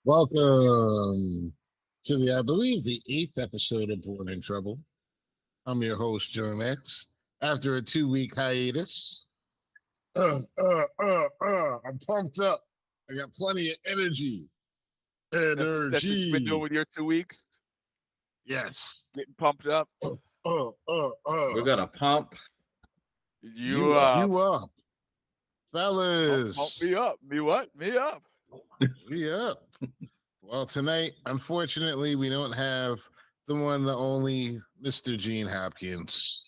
Welcome to I believe, the eighth episode of Born in Trouble. I'm your host, John X. After a 2-week hiatus, I'm pumped up. I got plenty of energy. That's what you've been doing with your 2 weeks? Yes. Getting pumped up? We're going to pump you up. You up. Fellas. Pump me up. Me what? Me up. We up. Well, tonight, unfortunately, we don't have the one, the only Mr. Gene Hopkins.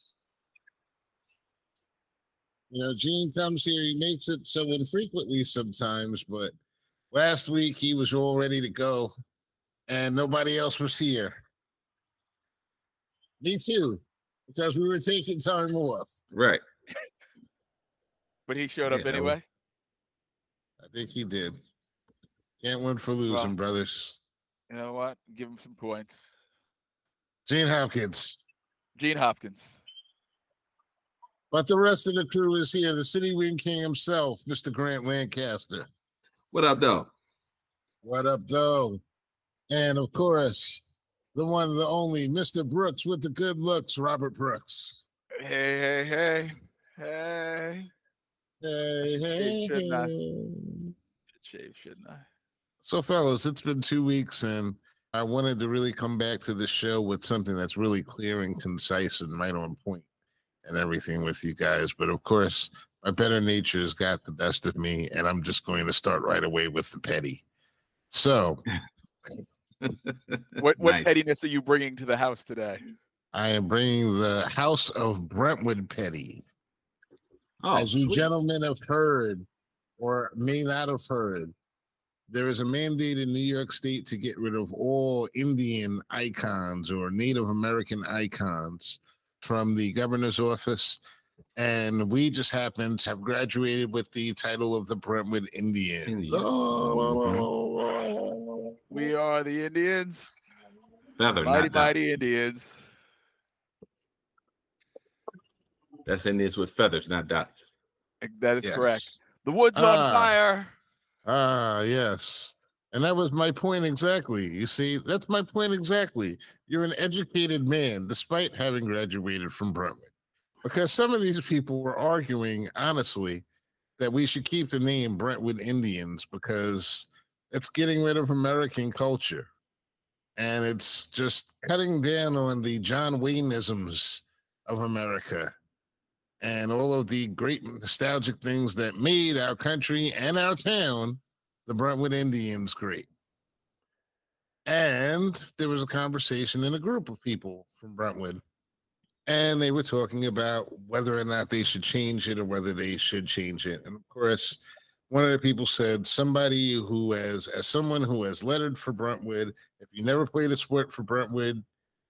You know, Gene comes here, he makes it so infrequently sometimes, but last week he was all ready to go, and nobody else was here. Me too, because we were taking time off. Right. But he showed up anyway? I think he did. Can't win for losing, brothers. You know what? Give him some points. Gene Hopkins. Gene Hopkins. But the rest of the crew is here. The City Wing King himself, Mr. Grant Lancaster. What up, though? What up, though? And, of course, the one, the only, Mr. Brooks with the good looks, Robert Brooks. Hey. Shouldn't I? Shave, shouldn't I? So, fellas, it's been 2 weeks, and I wanted to really come back to the show with something that's really clear and concise and right on point and everything with you guys. But, of course, my better nature has got the best of me, and I'm just going to start right away with the petty. So, what nice. Pettiness are you bringing to the house today? I am bringing the House of Brentwood petty. Oh, as you gentlemen have heard, or may not have heard, there is a mandate in New York State to get rid of all Indian icons or Native American icons from the governor's office. And we just happen to have graduated with the title of the Brentwood Indians. Oh. We are the Indians. Mighty Indians. That's Indians with feathers, not dots. That is correct. The wood's on fire. Yes. And that was my point exactly. You see, that's my point exactly. You're an educated man, despite having graduated from Brentwood. Because some of these people were arguing, honestly, that we should keep the name Brentwood Indians because it's getting rid of American culture. And it's just cutting down on the John Wayne-isms of America and all of the great nostalgic things that made our country and our town, the Brentwood Indians, great. And there was a conversation in a group of people from Brentwood, and they were talking about whether or not they should change it or whether they should change it. And of course, one of the people said, somebody who as someone who has lettered for Brentwood, if you never played a sport for Brentwood,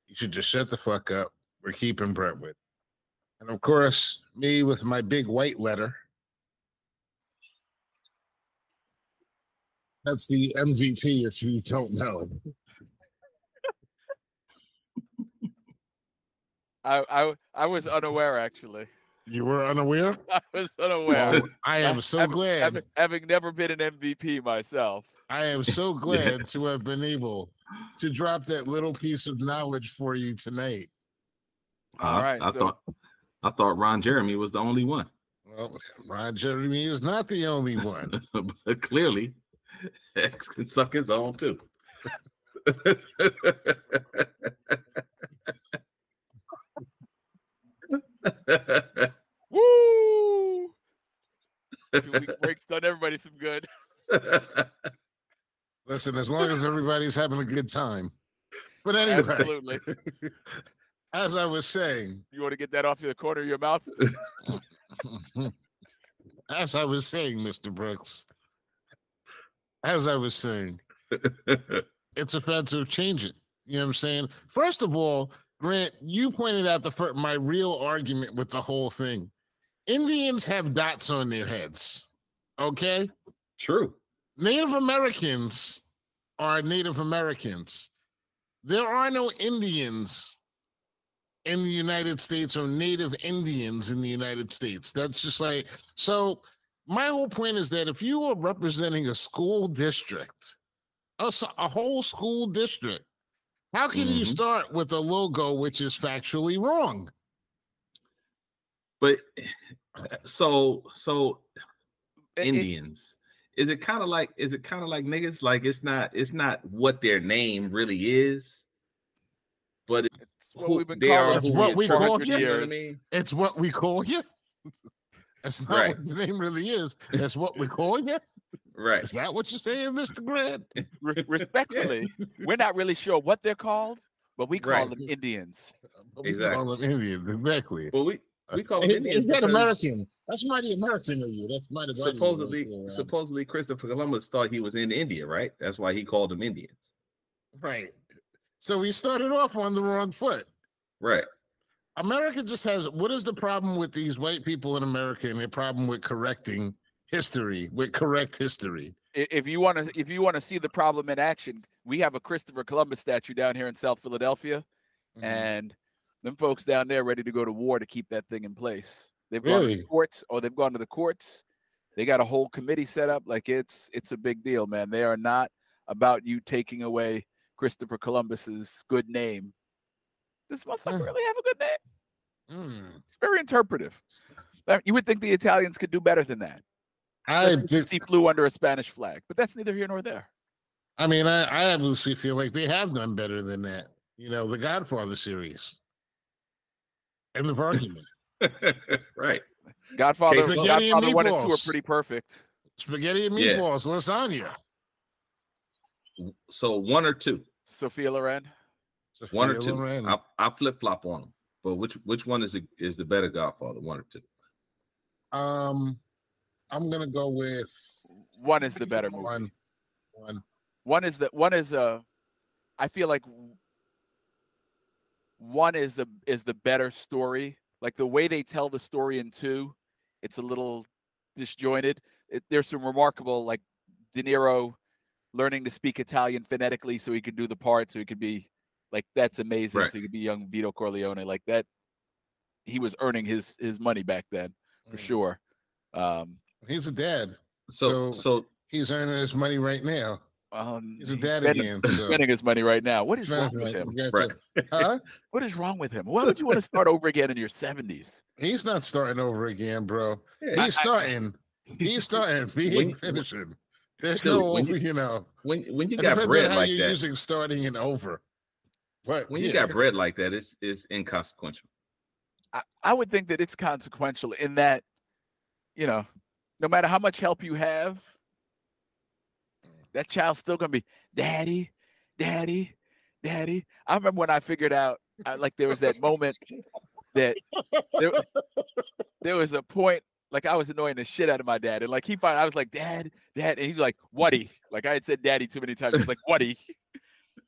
you should just shut the fuck up. We're keeping Brentwood. And of course, me with my big white letter. That's the MVP if you don't know. I was unaware, actually. You were unaware? I was unaware. Well, I am so glad. Having never been an MVP myself. I am so glad to have been able to drop that little piece of knowledge for you tonight. All right. I thought Ron Jeremy was the only one. Well, Ron Jeremy is not the only one. But clearly, X can suck his own too. Woo! 2-week break's done everybody some good. Listen, as long as everybody's having a good time. But anyway. Absolutely. As I was saying. You want to get that off the corner of your mouth? As I was saying, Mr. Brooks. As I was saying. It's offensive. Change it. You know what I'm saying? First of all, Grant, you pointed out my real argument with the whole thing. Indians have dots on their heads. Okay? True. Native Americans are Native Americans. There are no Indians in the United States or Native Indians in the United States. That's just like, so my whole point is that if you are representing a school district a whole school district. How can you start with a logo which is factually wrong? But so Indians, is it kind of like niggas? Like it's not what their name really is, but it's what we've been calling. It's what we call you. You know what I mean? It's what we call you. That's not what the name really is. That's what we call you. Right. Is that what you're saying, Mr. Grant? Respectfully, we're not really sure what they're called, but we call them Indians. We call them Indians, exactly. Well, we call them Indians. Is that American? That's mighty American of you. That's mighty. Supposedly, Christopher Columbus thought he was in India, right? That's why he called them Indians. Right. So we started off on the wrong foot. Right. America just has. What is the problem with these white people in America and their problem with correcting history, with correct history? If you want to see the problem in action, we have a Christopher Columbus statue down here in South Philadelphia, and them folks down there ready to go to war to keep that thing in place. They've gone to the courts. They've gone to the courts. They got a whole committee set up. Like it's a big deal, man. They are not about you taking away Christopher Columbus's good name. This motherfucker really have a good name. It's very interpretive. You would think the Italians could do better than that. He flew under a Spanish flag, but that's neither here nor there. I mean, I obviously feel like they have done better than that. You know, the Godfather series. End of argument. Right. Godfather 1 and 2 are pretty perfect. Spaghetti and meatballs, lasagna. So 1 or 2? Sophia Loren. 1 or 2. I'll flip flop on them. But which one is the better Godfather? 1 or 2? I'm gonna go with 1 is the better movie. One is I feel like 1 is the better story. Like the way they tell the story in 2, it's a little disjointed. There's some remarkable, like De Niro learning to speak Italian phonetically so he could do the part, so he could be like, that's amazing. Right. So he could be young Vito Corleone like that. He was earning his money back then for sure. He's a dad, so he's earning his money right now. He's a dad again. He's spending his money right now. What is wrong with him? Right. Huh? What is wrong with him? Why would you want to start over again in your 70s? He's not starting over again, bro. He's starting. He's starting. He ain't finishing. There's no over. When you got bread on how like you're that, using starting and over. But when you got bread like that, it's inconsequential. I would think that it's consequential in that, no matter how much help you have, that child's still gonna be daddy, daddy, daddy. I remember when I figured out, like there was that moment that there was a point, like I was annoying the shit out of my dad, and like I was like, dad, and he's like, whatty? Like I had said daddy too many times. He's like, whatty?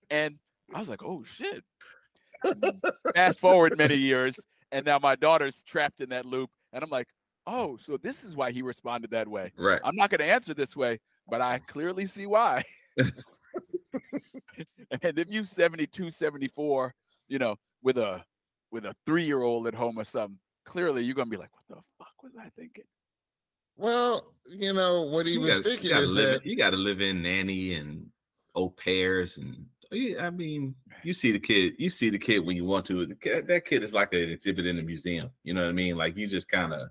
And I was like, oh shit. Fast forward many years, and now my daughter's trapped in that loop, and I'm like, oh, so this is why he responded that way. Right. I'm not gonna answer this way, but I clearly see why. And if you 72, 74, with a 3-year-old at home or something, clearly you're gonna be like, what the fuck was I thinking? Well, what he was thinking is that you got to live in nanny and au pairs, and I mean, you see the kid when you want to. That kid is like an exhibit in a museum. You know what I mean? Like you just kind of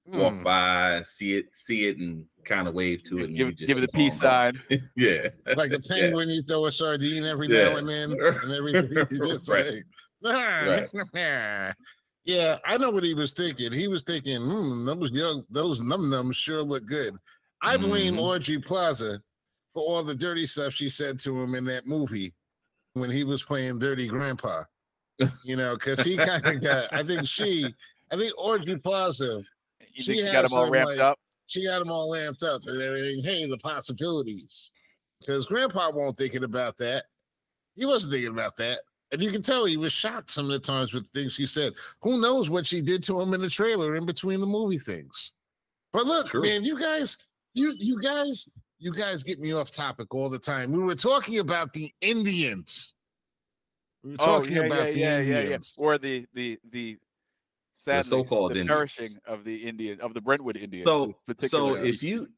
walk by, see it, and kind of wave to it. And give it a peace sign. Yeah, like a penguin, you throw a sardine every now and then, and everything. Just right. Right. Yeah, I know what he was thinking. He was thinking, those num-nums sure look good. I blame Audrey Plaza for all the dirty stuff she said to him in that movie when he was playing Dirty Grandpa. Because he kind of got. I think Audrey Plaza. She got him all ramped up. She got him all ramped up and everything. Hey, the possibilities. Because Grandpa wasn't thinking about that. He wasn't thinking about that. And you can tell he was shocked some of the times with things she said. Who knows what she did to him in the trailer in between the movie things. But look, man, you guys get me off topic all the time. We were talking about the Indians. We were talking about the Indians. Or the sadly, so-called the nourishing of the Brentwood Indians. So if you,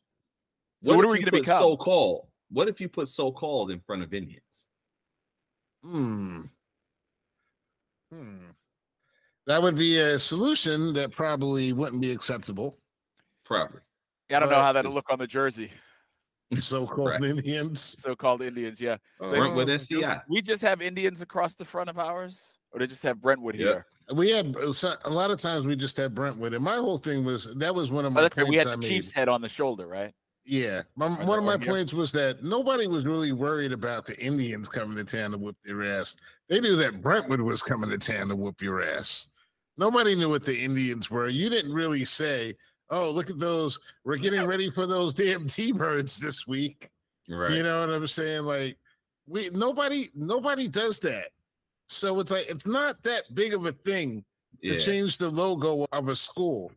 what are we going to become? So-called, What if you put so-called in front of Indians? That would be a solution that probably wouldn't be acceptable. Probably. I don't know how that'll look on the jersey. So-called Indians. So-called Indians, yeah. Brentwood SCI. We just have Indians across the front of ours, or they just have Brentwood here? We had a lot of times we just had Brentwood, and my whole thing was that was one of my points. We had I the made. Chiefs head on the shoulder, right? Yeah, one of my points was that nobody was really worried about the Indians coming to town to whoop their ass. They knew that Brentwood was coming to town to whoop your ass. Nobody knew what the Indians were. You didn't really say, "Oh, look at those! We're getting ready for those damn T-birds this week." Right. You know what I'm saying? Like, nobody does that. So it's like it's not that big of a thing to change the logo of a school.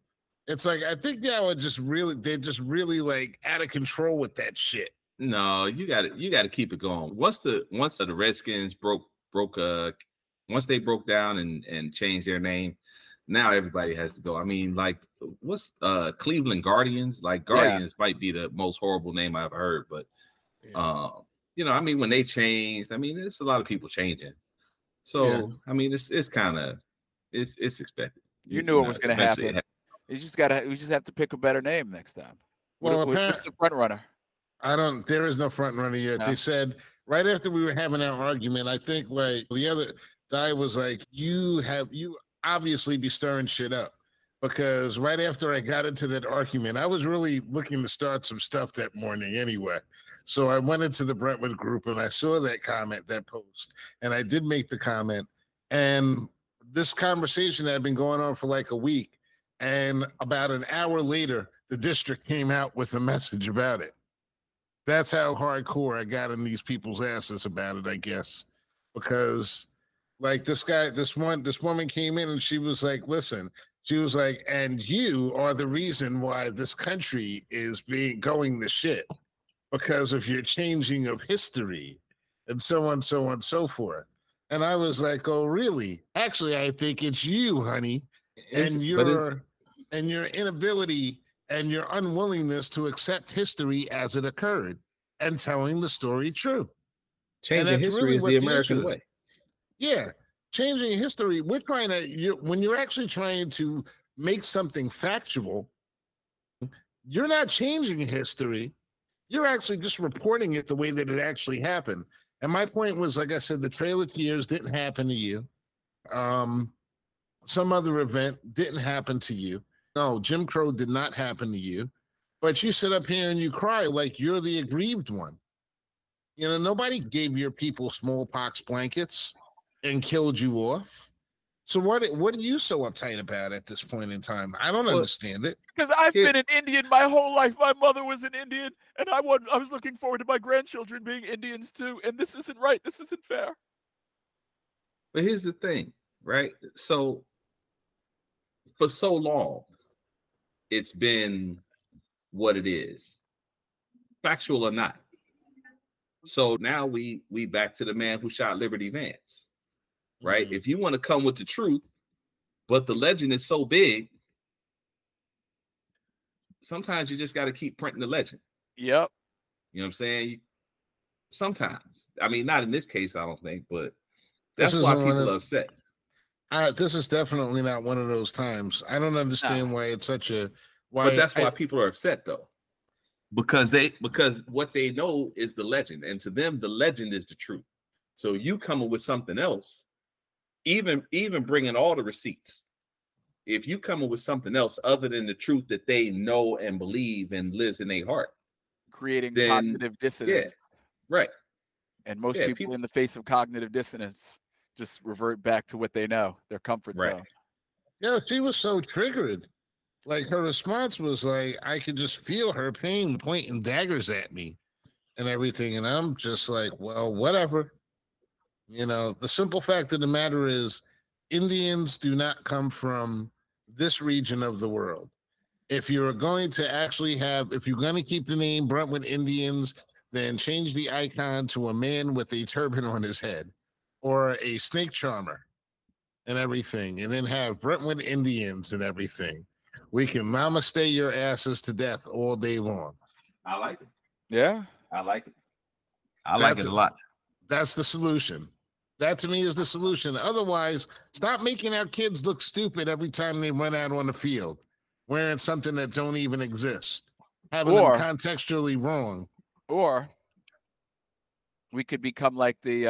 It's like I think they're just really like out of control with that shit. No, you got to keep it going. Once the Redskins once they broke down and changed their name, now everybody has to go. I mean, like what's Cleveland Guardians? Like Guardians might be the most horrible name I've heard, but you know, I mean, when they changed, I mean, there's a lot of people changing. So I mean, it's kind of it's expected. You knew it was going to happen. We just have to pick a better name next time. Well, what's the front runner? There is no front runner yet. No. They said right after we were having our argument, I think like the other guy was like, you obviously be stirring shit up, because right after I got into that argument, I was really looking to start some stuff that morning anyway. So I went into the Brentwood group and I saw that comment, that post, and I did make the comment. And this conversation had been going on for like a week. And about an hour later, the district came out with a message about it. That's how hardcore I got in these people's asses about it, I guess. Because like this woman came in and she was like, listen, she was like, and you are the reason why this country is going to shit because of your changing of history and so on, so on, so forth. And I was like, oh, really? Actually, I think it's you, honey. And your inability and your unwillingness to accept history as it occurred and telling the story true. Changing history is the American way. Yeah, changing history. We're trying to, when you're actually trying to make something factual, you're not changing history. You're actually just reporting it the way that it actually happened. And my point was, like I said, the Trail of Tears didn't happen to you. Some other event didn't happen to you. No, Jim Crow did not happen to you. But you sit up here and you cry like you're the aggrieved one. You know, nobody gave your people smallpox blankets and killed you off. So what are you so uptight about at this point in time? I don't understand it. Because I've been an Indian my whole life. My mother was an Indian, and I was looking forward to my grandchildren being Indians too. And this isn't right. This isn't fair. But here's the thing, right? So for so long, it's been what it is, factual or not. So now we back to the man who shot Liberty Vance, right? If you want to come with the truth, but the legend is so big, sometimes you just got to keep printing the legend. Yep. You know what I'm saying? Sometimes. I mean, not in this case, I don't think, but that's why people are upset. This is definitely not one of those times. I don't understand why it's such a... But that's why people are upset, though. Because what they know is the legend, and to them the legend is the truth. So you coming with something else, even bringing all the receipts, if you coming with something else other than the truth that they know and believe and lives in their heart, creating cognitive dissonance. Yeah, right. And most people in the face of cognitive dissonance just revert back to what they know, their comfort zone. Yeah, she was so triggered. Like her response was like, I could just feel her pain pointing daggers at me and everything. And I'm just like, well, whatever. You know, the simple fact of the matter is Indians do not come from this region of the world. If you're going to actually if you're going to keep the name Brentwood Indians, then change the icon to a man with a turban on his head or a snake charmer and everything. And then have Brentwood Indians and everything. We can namaste your asses to death all day long. I like it. Yeah. I like it. I like it a lot. That's the solution. That to me is the solution. Otherwise, stop making our kids look stupid every time they run out on the field, wearing something that don't even exist, having them contextually wrong. Or we could become like the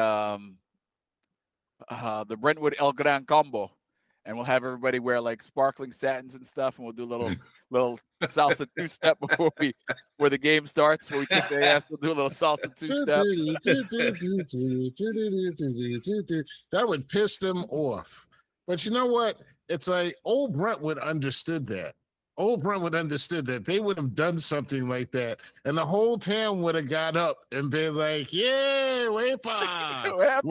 Brentwood El Gran Combo, and we'll have everybody wear like sparkling satins and stuff, and we'll do a little salsa two-step before the game starts, where we kick their ass. We'll do a little salsa two-step. That would piss them off. But you know what? It's like old Brentwood understood that. Old Brentwood understood that. They would have done something like that, and the whole town would have got up and been like, "Yeah, wepa!"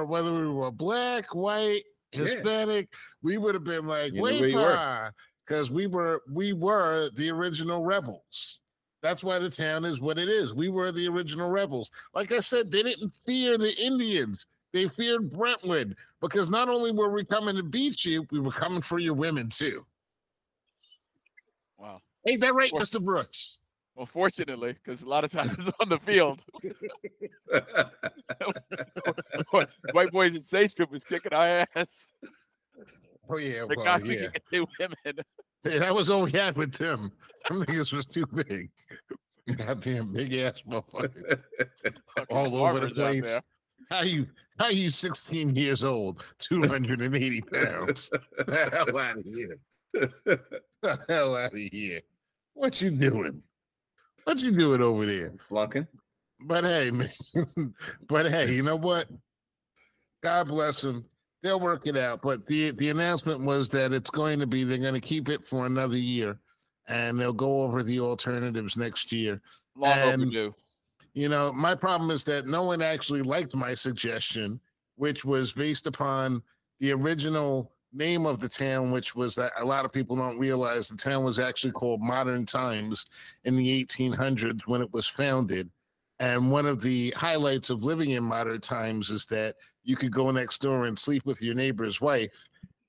Whether we were black, white, Hispanic, we would have been like, "Wepa!" Because we were the original rebels. That's why the town is what it is. We were the original rebels. Like I said, they didn't fear the Indians. They feared Brentwood, because not only were we coming to beat you, we were coming for your women too. Wow. Ain't that right, Mr. Brooks? Well, fortunately, because a lot of times on the field, white boys and Satan was kicking our ass. Oh, yeah. They got me get the women. Hey, that was all we had with them. Them niggas was too big. Goddamn big ass motherfuckers. All over the place. How you 16 years old, 280 pounds? The hell out of here. The hell out of here. What you doing? What you doing over there? Flunking. But hey, man. But hey, you know what? God bless them. They'll work it out. But the announcement was that they're going to keep it for another year, and they'll go over the alternatives next year. Long overdue. You know, my problem is that no one actually liked my suggestion, which was based upon the original name of the town, which was that a lot of people don't realize the town was actually called Modern Times in the 1800s when it was founded. And one of the highlights of living in modern times is that you could go next door and sleep with your neighbor's wife,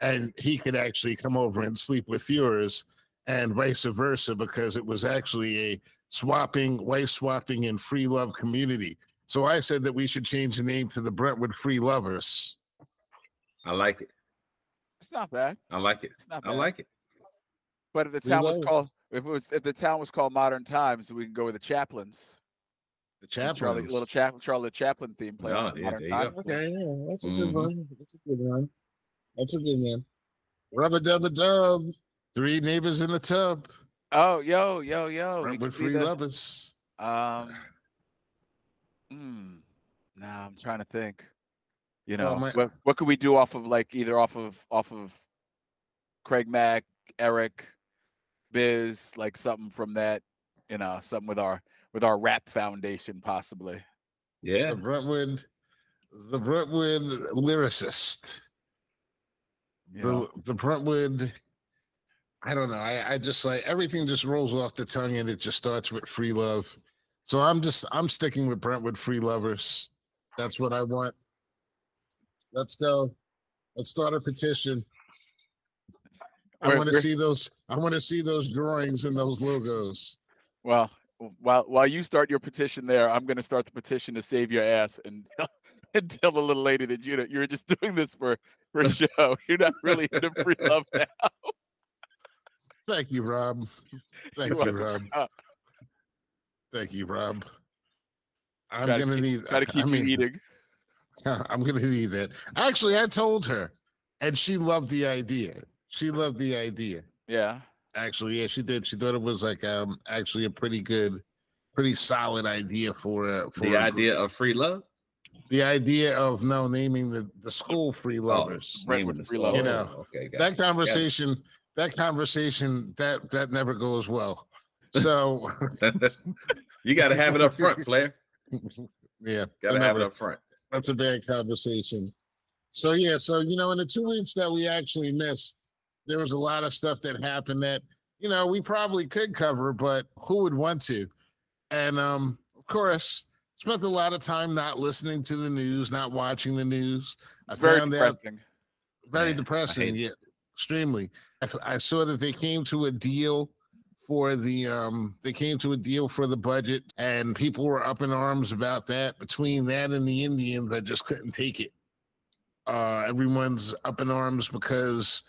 and he could actually come over and sleep with yours, and vice versa, because it was actually a wife swapping and free love community. So I said that we should change the name to the Brentwood Free Lovers. I like it. It's not bad. I like it. It's not bad. I like it. But if the town was called Modern Times, we can go with the Chaplains. The Chaplains. Charlie Chaplin theme play. Okay, yeah, that's a good one. That's a good one. That's a good one. Rubber dubber dub. 3 neighbors in the tub. Oh, yo. With free lovers. Nah, I'm trying to think. You know, what could we do off of Craig Mack, Eric, Biz, like something from that, you know, something with our rap foundation, possibly. Yeah. The Brentwood lyricist. The Brentwood, I don't know. I just like everything just rolls off the tongue, and it just starts with free love. So I'm sticking with Brentwood Free Lovers. That's what I want. Let's go. Let's start a petition. I want to see those drawings and those logos. Well, while you start your petition there, I'm going to start the petition to save your ass and tell the little lady that you're just doing this for show. You're not really into free love now. Thank you, Rob. Thank you, Rob. Thank you, Rob. I'm going to need. Got to keep you eating. I'm going to need that. Actually, I told her, and she loved the idea. Yeah. Actually, yeah, she did. She thought it was like actually a pretty solid idea for the idea of free love. The idea of naming the school Free Lovers. Brentwood Free Lovers. You know, okay, that conversation that never goes well. So you got to have it up front, player. Yeah, got to have it up front. That's a bad conversation. So yeah, in the 2 weeks that we actually missed, there was a lot of stuff that happened that, we probably could cover, but who would want to? And of course, spent a lot of time not listening to the news, not watching the news. Very depressing. Very depressing, yeah, extremely. I saw that they came to a deal for they came to a deal for the budget, and people were up in arms about that. Between that and the Indians, I just couldn't take it. Everyone's up in arms because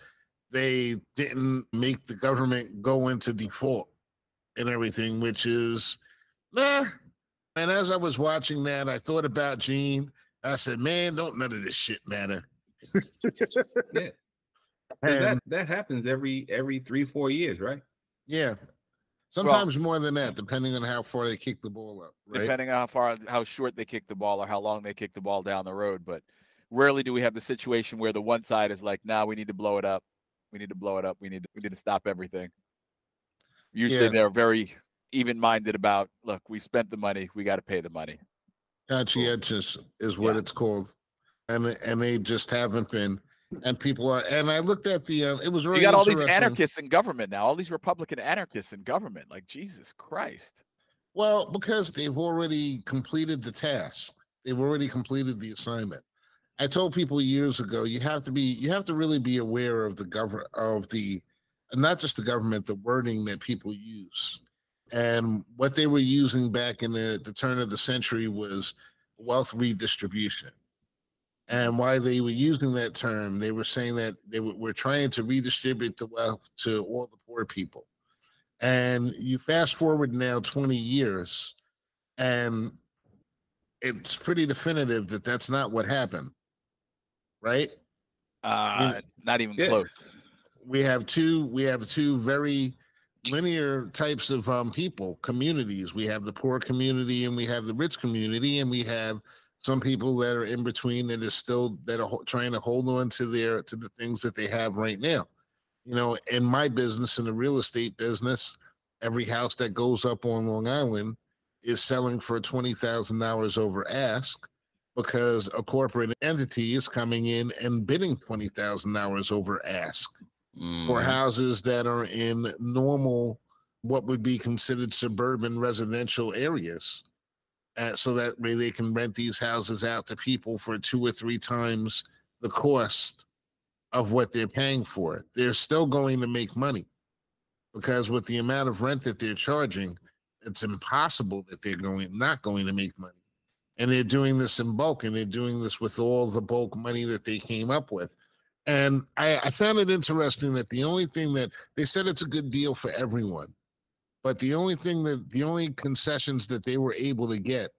they didn't make the government go into default and everything, which is nah. And as I was watching that, I thought about Gene. I said, man, don't none of this shit matter. Yeah. That happens every 3-4 years, right? Yeah. Sometimes more than that, depending on how far they kick the ball up, right? Depending on how short they kick the ball or how long they kick the ball down the road. But rarely do we have the situation where the one side is like, "Nah, we need to blow it up. We need to blow it up. We need to stop everything." Usually they're very even-minded about, look, we spent the money, we got to pay the money. Conscientious is what it's called, and they just haven't been. And people are. And I looked at the. It was really. You got all these anarchists in government now. All these Republican anarchists in government. Like, Jesus Christ. Well, because they've already completed the task. They've already completed the assignment. I told people years ago, you have to really be aware of not just the government, the wording that people use. And what they were using back in the turn of the century was wealth redistribution. And why they were using that term, they were saying that we're trying to redistribute the wealth to all the poor people. And you fast forward now 20 years, and it's pretty definitive that that's not what happened, right? Not even close. We have two very linear types of communities. We have the poor community and we have the rich community, and we have some people that are in between that are trying to hold on to the things that they have right now. You know, in my business, in the real estate business, every house that goes up on Long Island is selling for $20,000 over ask because a corporate entity is coming in and bidding $20,000 over ask for houses that are in normal, what would be considered suburban residential areas. So that way they can rent these houses out to people for 2 or 3 times the cost of what they're paying for it. They're still going to make money because with the amount of rent that they're charging, it's impossible that they're not going to make money. And they're doing this in bulk, and they're doing this with all the bulk money that they came up with. And I found it interesting that the only thing that they said it's a good deal for everyone. But the only concessions that they were able to get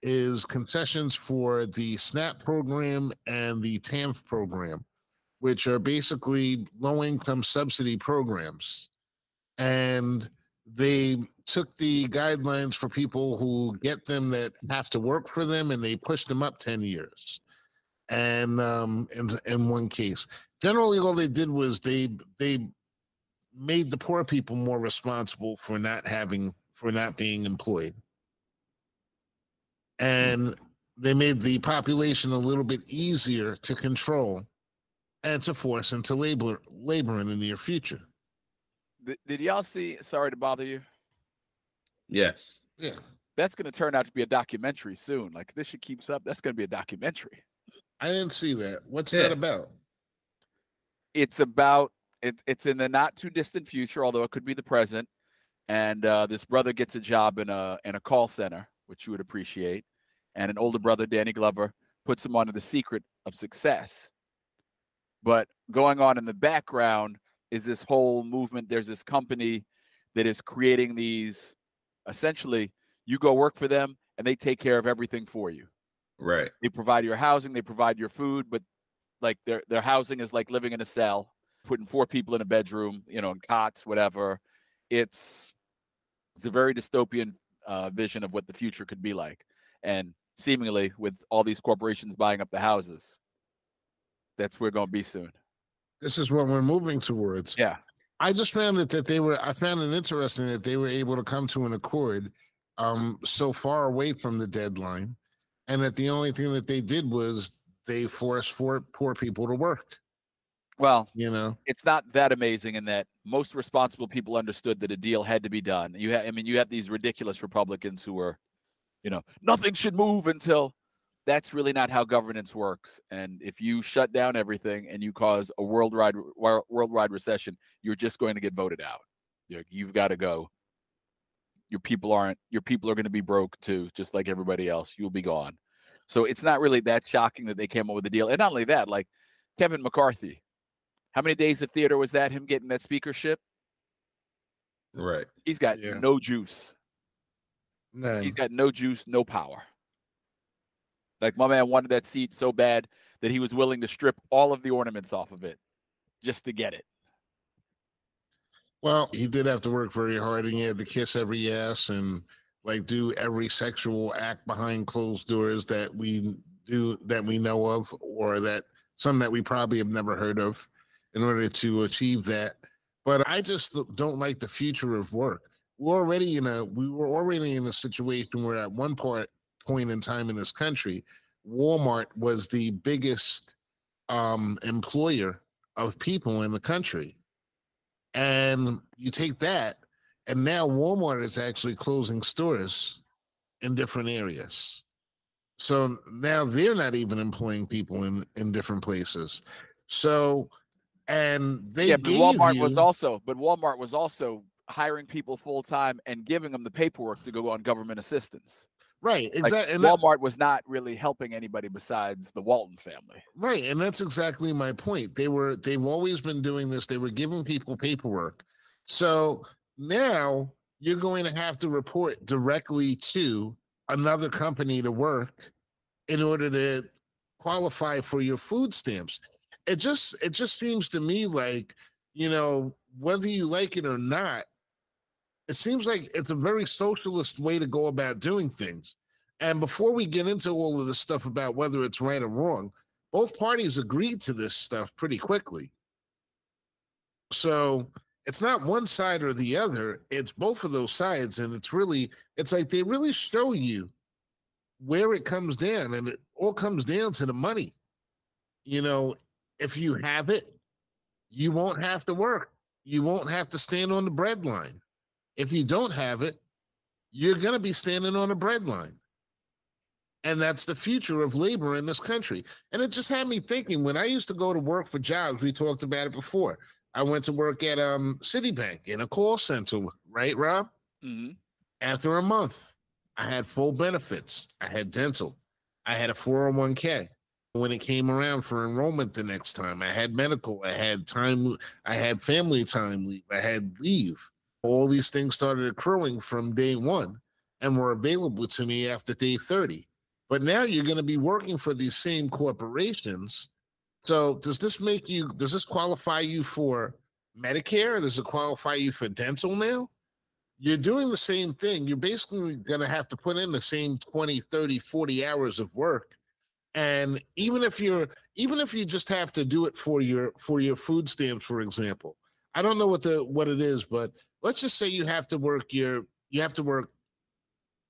is concessions for the SNAP program and the TANF program, which are basically low-income subsidy programs. And they took the guidelines for people who get them that have to work for them, and they pushed them up 10 years. And in one case, generally all they did was they made the poor people more responsible for not being employed. And they made the population a little bit easier to control and to force into labor in the near future. Did y'all see, sorry to bother you? Yes. Yeah. That's going to turn out to be a documentary soon. Like, this shit keeps up, that's going to be a documentary. I didn't see that. What's that about? It's about, it's in the not too distant future, although it could be the present. And this brother gets a job in a call center, which you would appreciate. And an older brother, Danny Glover, puts him onto the secret of success. But going on in the background is this whole movement. There's this company that is creating these, essentially, you go work for them and they take care of everything for you. Right. They provide your housing, they provide your food, but like their housing is like living in a cell, putting 4 people in a bedroom, you know, in cots, whatever. It's a very dystopian vision of what the future could be like. And seemingly with all these corporations buying up the houses, that's where we're going to be soon. This is what we're moving towards. Yeah. I just found it I found it interesting that they were able to come to an accord so far away from the deadline, and that the only thing that they did was they forced poor people to work. Well, you know, it's not that amazing in that most responsible people understood that a deal had to be done. You have these ridiculous Republicans who are, you know, nothing should move until. That's really not how governance works. And if you shut down everything and you cause a worldwide recession, you're just going to get voted out. You've got to go. Your people are going to be broke too, just like everybody else. You'll be gone. So it's not really that shocking that they came up with the deal. And not only that, like Kevin McCarthy, how many days of theater was that, him getting that speakership? Right. He's got no juice. None. He's got no juice, no power. Like my man wanted that seat so bad that he was willing to strip all of the ornaments off of it just to get it. Well, he did have to work very hard, and he had to kiss every ass and like do every sexual act behind closed doors that we know of, or that some that we probably have never heard of, in order to achieve that. But I just don't like the future of work. We were already in a situation where at one point in time in this country, Walmart was the biggest employer of people in the country. And you take that, and now Walmart is actually closing stores in different areas. So now they're not even employing people in different places. So, and they but gave Walmart was also hiring people full time and giving them the paperwork to go on government assistance. Right, exactly. Like, Walmart was not really helping anybody besides the Walton family. Right, and that's exactly my point. They've always been doing this. They were giving people paperwork. So now you're going to have to report directly to another company to work in order to qualify for your food stamps. It just seems to me like, whether you like it or not, it seems like it's a very socialist way to go about doing things. And before we get into all of this stuff about whether it's right or wrong, both parties agreed to this stuff pretty quickly. So it's not one side or the other, it's both of those sides. And it's like they really show you where it comes down, and it all comes down to the money. If you have it, you won't have to work. You won't have to stand on the bread line. If you don't have it, you're going to be standing on a bread line. And that's the future of labor in this country. And it just had me thinking, when I used to go to work for jobs, we talked about it before. I went to work at Citibank in a call center, right, Rob? Mm-hmm. After a month, I had full benefits. I had dental. I had a 401k. When it came around for enrollment the next time, I had medical. I had family time leave. I had leave. All these things started accruing from day one and were available to me after day 30. But now you're going to be working for these same corporations. So does this qualify you for Medicare? Does it qualify you for dental now? You're doing the same thing. You're basically going to have to put in the same 20, 30, 40 hours of work. And even if you just have to do it for your food stamps, for example, I don't know what it is, but let's just say you have to work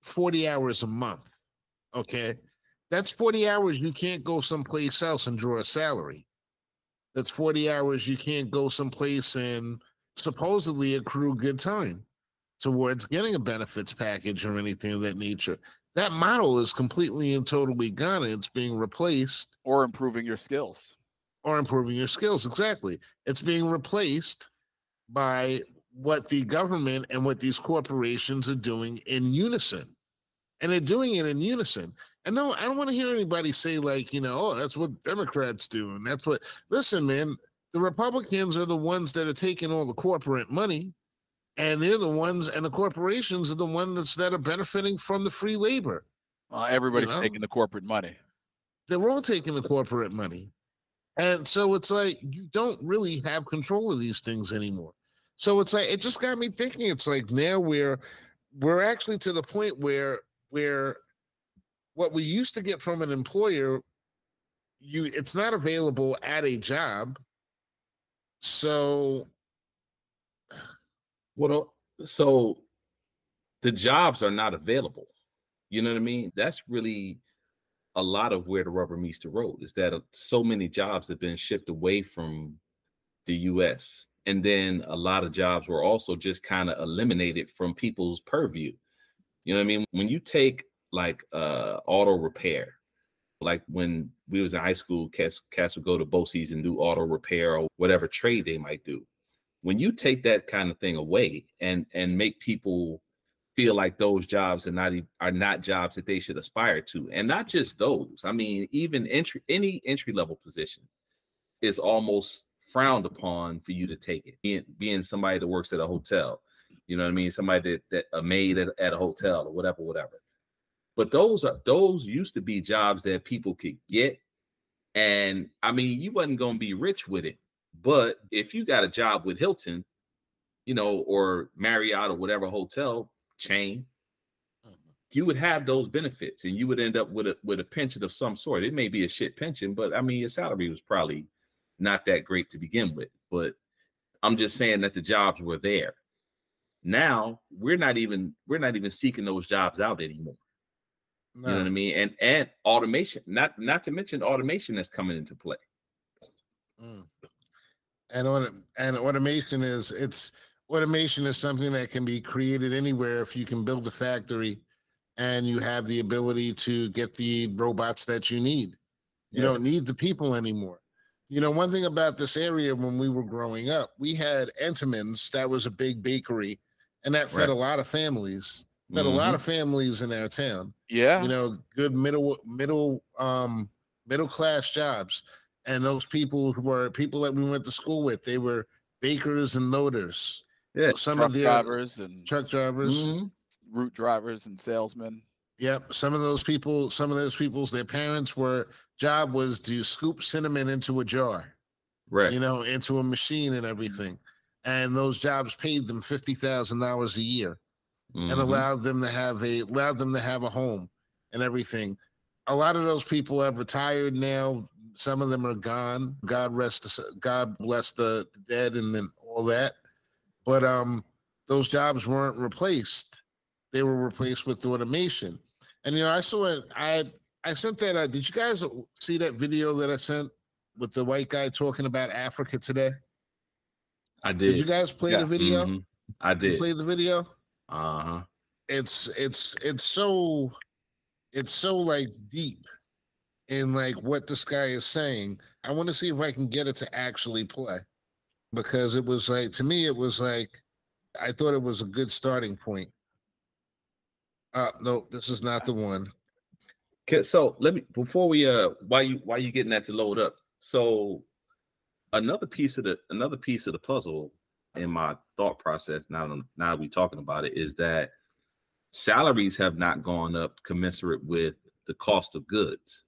40 hours a month. Okay, that's 40 hours you can't go someplace else and draw a salary. That's 40 hours you can't go someplace and supposedly accrue good time towards getting a benefits package or anything of that nature. That model is completely and totally gone, and it's being replaced. Or improving your skills. Exactly. It's being replaced by what the government and what these corporations are doing in unison. And they're doing it in unison. And no, I don't want to hear anybody say like, that's what Democrats do. And that's what, listen, man, the Republicans are the ones that are taking all the corporate money. And they're the ones, and the corporations are the ones that are benefiting from the free labor. Everybody's taking the corporate money. They're all taking the corporate money. And so it's like, you don't really have control of these things anymore. So it's like, it just got me thinking, it's like now we're actually to the point where what we used to get from an employer, it's not available at a job. So so the jobs are not available. You know what I mean? That's really a lot of where the rubber meets the road, is that so many jobs have been shipped away from the US. And then a lot of jobs were also just kind of eliminated from people's purview. You know what I mean? When you take like auto repair, like when we was in high school, cats would go to BOCES and do auto repair or whatever trade they might do. when you take that kind of thing away and make people feel like those jobs are not jobs that they should aspire to, and not just those. I mean, even any entry level position is almost frowned upon for you to take it. Being somebody that works at a hotel, you know what I mean? Somebody that a maid at a hotel or whatever. But those used to be jobs that people could get. And I mean, you wasn't going to be rich with it. But if you got a job with Hilton, you know, or Marriott or whatever hotel chain, you would have those benefits and you would end up with a pension of some sort. It may be a shit pension, but I mean, your salary was probably not that great to begin with. But I'm just saying that the jobs were there. Now we're not even seeking those jobs out anymore. No. You know what I mean? And automation, not to mention automation that's coming into play. And automation is something that can be created anywhere if you can build a factory and you have the ability to get the robots that you need. You don't need the people anymore. You know, one thing about this area when we were growing up, we had Entenmann's, that was a big bakery, and that fed a lot of families. Fed a lot of families in our town. Yeah. You know, good middle class jobs. And those people were people that we went to school with. They were bakers and loaders. Yeah. Some truck of the drivers and truck drivers, route drivers and salesmen. Yep. Some of those people's, their parents' job was to scoop cinnamon into a jar. Right. You know, into a machine and everything. And those jobs paid them $50,000 a year. And allowed them to have a home and everything. A lot of those people have retired now. Some of them are gone. God bless the dead and then all that. But those jobs weren't replaced. They were replaced with automation. And you know, I sent that. Did you guys see that video that I sent with the white guy talking about Africa today? I did. Did you guys play the video? I did. You played the video? Uh-huh. It's so like deep in like what this guy is saying. I want to see if I can get it to actually play, because it was like, to me, it was like, I thought it was a good starting point. No, this is not the one. Okay, so let me, before we while you getting that to load up, so another piece of the puzzle in my thought process now that we're talking about it is that salaries have not gone up commensurate with the cost of goods.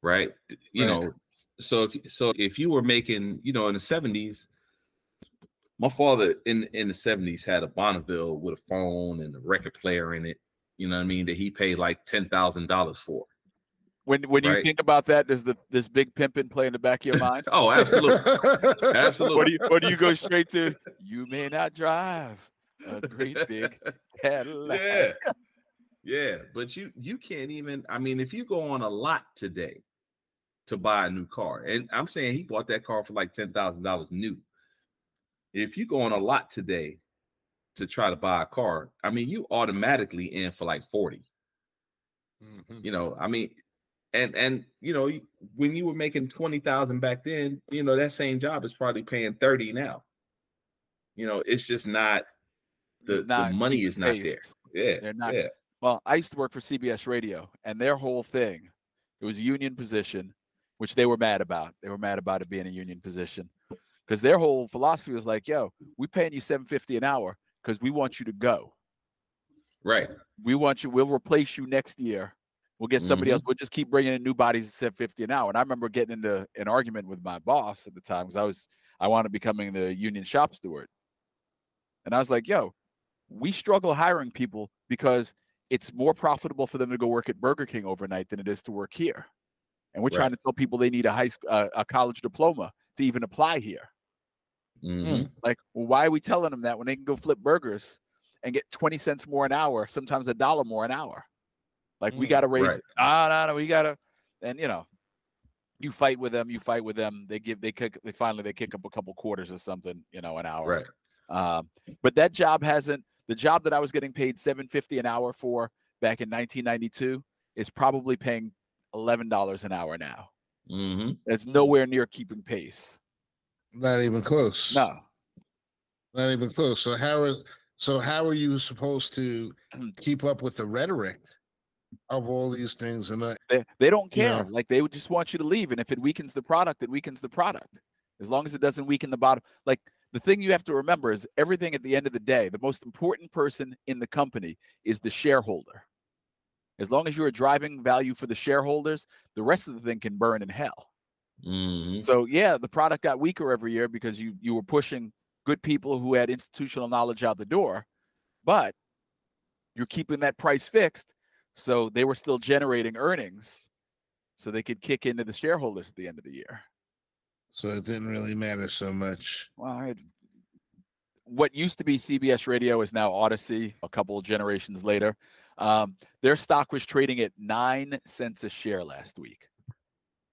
Right? You know, so if you were making, you know, in the 70s, my father in the 70s had a Bonneville with a phone and a record player in it, you know what I mean, that he paid like $10,000 for. When you think about that, does this big pimpin' play in the back of your mind? Oh, absolutely. Absolutely. Or do you go straight to, you may not drive a great big Cadillac? Yeah. But you can't even, I mean, if you go on a lot today to buy a new car, and I'm saying he bought that car for like $10,000 new. If you go on a lot today to try to buy a car, I mean, you automatically in for like 40. You know, I mean, and you know, when you were making 20,000 back then, you know, that same job is probably paying 30 now. You know, it's just not the money is not there. Yeah, they're not. Yeah. Well, I used to work for CBS Radio, and their whole thing, it was a union position, which they were mad about. They were mad about it being a union position, because their whole philosophy was like, "Yo, we paying you $7.50 an hour because we want you to go. Right. We want you. We'll replace you next year. We'll get somebody else. We'll just keep bringing in new bodies at $7.50 an hour." And I remember getting into an argument with my boss at the time because I wanted becoming the union shop steward. And I was like, yo, we struggle hiring people because it's more profitable for them to go work at Burger King overnight than it is to work here. And we're trying to tell people they need a college diploma to even apply here. Like, well, why are we telling them that when they can go flip burgers and get 20 cents more an hour, sometimes $1 more an hour? Like, we got to raise it. No, we got to. And, you know, you fight with them. They finally kick up a couple quarters or something, you know, an hour. Right. But that job the job that I was getting paid $7.50 an hour for back in 1992 is probably paying $11 an hour now. It's nowhere near keeping pace. Not even close. No. Not even close. So how are you supposed to keep up with the rhetoric of all these things? And They don't care. You know, Like, they would just want you to leave. And if it weakens the product, it weakens the product. As long as it doesn't weaken the bottom. Like, the thing you have to remember is everything at the end of the day, the most important person in the company is the shareholder. As long as you're driving value for the shareholders, the rest of the thing can burn in hell. So yeah, the product got weaker every year because you were pushing good people who had institutional knowledge out the door, but you're keeping that price fixed, so they were still generating earnings, so they could kick into the shareholders at the end of the year. So it didn't really matter so much. Well, what used to be CBS Radio is now Odyssey. A couple of generations later, their stock was trading at 9 cents a share last week.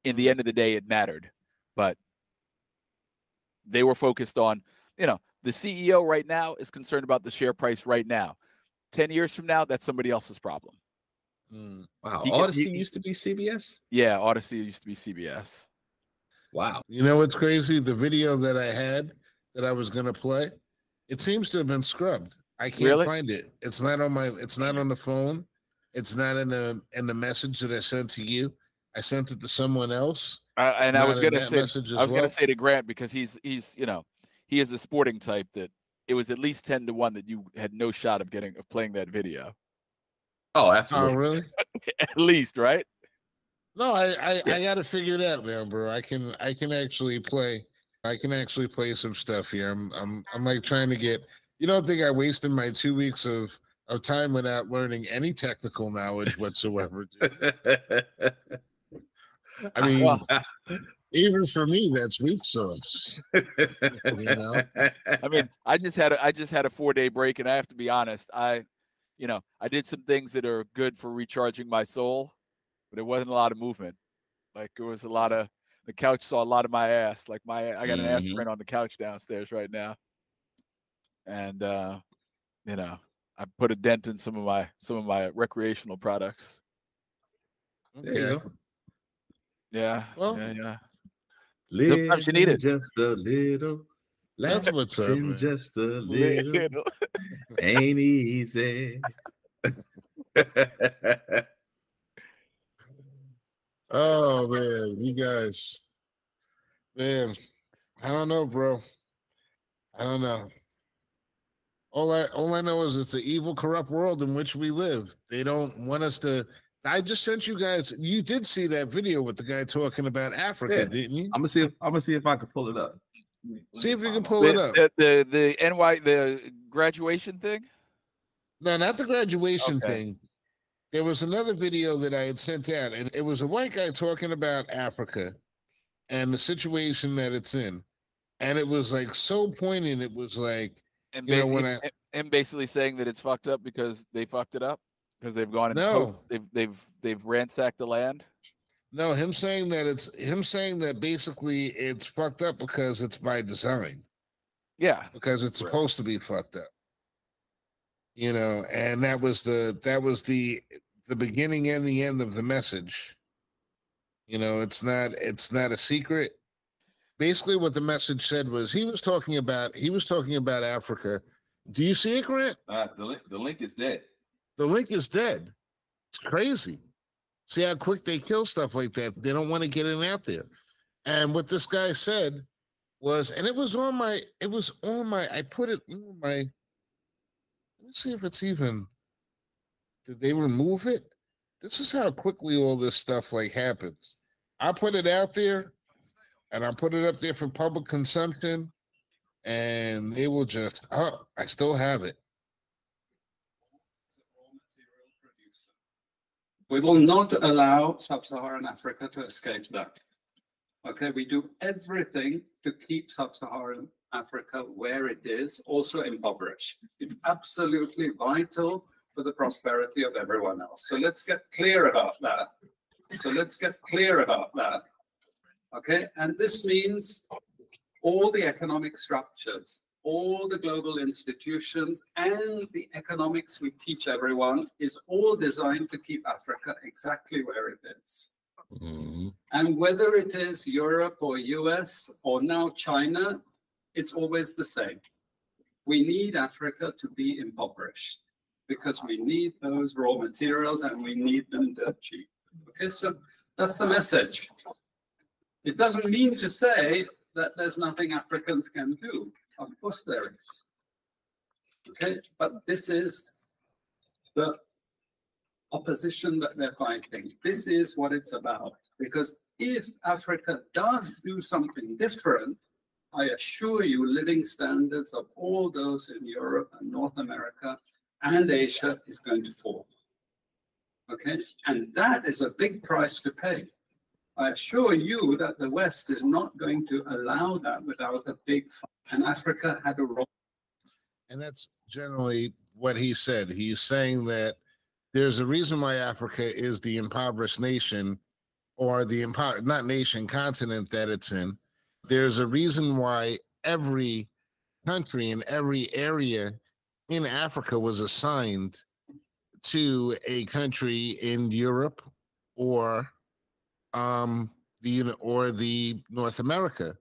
In the end of the day, it mattered, but they were focused on, the CEO right now is concerned about the share price right now. 10 years from now, that's somebody else's problem. Wow. Odyssey used to be CBS? Yeah, Odyssey used to be CBS. Wow. You know what's crazy? The video that I had that I was going to play, it seems to have been scrubbed. I can't find it. It's not on the phone. It's not in the message that I sent to you. I sent it to someone else. And I was going to say to Grant, because he is a sporting type, that it was at least 10-1 that you had no shot of playing that video. Oh, absolutely. Oh, really? At least, right? No, I got to figure it out now, bro. I can actually play. I can actually play some stuff here. I'm like trying to get. You don't think I wasted my 2 weeks of time without learning any technical knowledge whatsoever? I mean, even for me, that's weak sauce. You know? I mean, I just had a 4-day break, and I have to be honest. I did some things that are good for recharging my soul, but it wasn't a lot of movement. Like, it was a lot of, the couch saw a lot of my ass. Like, I got an aspirin on the couch downstairs right now, and I put a dent in some of my recreational products. There you go. Yeah. Well, yeah. Sometimes you need it. Just a little. That's what's up, man. Just a little. Ain't easy. Oh man, you guys, man, I don't know, bro. I don't know. All I know is it's an evil, corrupt world in which we live. They don't want us to. I just sent you guys. You did see that video with the guy talking about Africa, didn't you? I'm gonna see if I can pull it up. See if you can pull it up. The graduation thing? No, not the graduation thing. There was another video that I had sent out, and it was a white guy talking about Africa and the situation that it's in. And it was like so poignant. It was like, and basically saying that it's fucked up because they fucked it up, because they've gone and they've ransacked the land. No, him saying that basically it's fucked up because it's by design. Yeah, because it's supposed to be fucked up. And that was the beginning and the end of the message. It's not a secret. Basically, what the message said was he was talking about Africa. Do you see it, Grant? The link is dead. The link is dead. It's crazy. See how quick they kill stuff like that. They don't want to get it out there. And what this guy said was, and it was on my, I put it on my, let's see if it's even, did they remove it? This is how quickly all this stuff like happens. I put it out there, and I put it up there for public consumption, and they will just, I still have it. We will not allow sub-Saharan Africa to escape that. Okay, we do everything to keep sub-Saharan Africa where it is, also impoverished. It's absolutely vital for the prosperity of everyone else. So let's get clear about that. Okay, and this means all the economic structures, all the global institutions, and the economics we teach everyone is all designed to keep Africa exactly where it is. Mhm. And whether it is Europe or US or now China, it's always the same. We need Africa to be impoverished because we need those raw materials and we need them dirt cheap. Okay, so that's the message. It doesn't mean to say that there's nothing Africans can do. Of course there is. Okay, but this is the opposition that they're fighting. This is what it's about. Because if Africa does do something different, I assure you, living standards of all those in Europe and North America and Asia is going to fall. Okay, and that is a big price to pay. I assure you that the West is not going to allow that without a big fight. And Africa had a role. And that's generally what he said. He's saying that there's a reason why Africa is the impoverished nation, or the not nation, continent that it's in. There's a reason why every country and every area in Africa was assigned to a country in Europe or the North America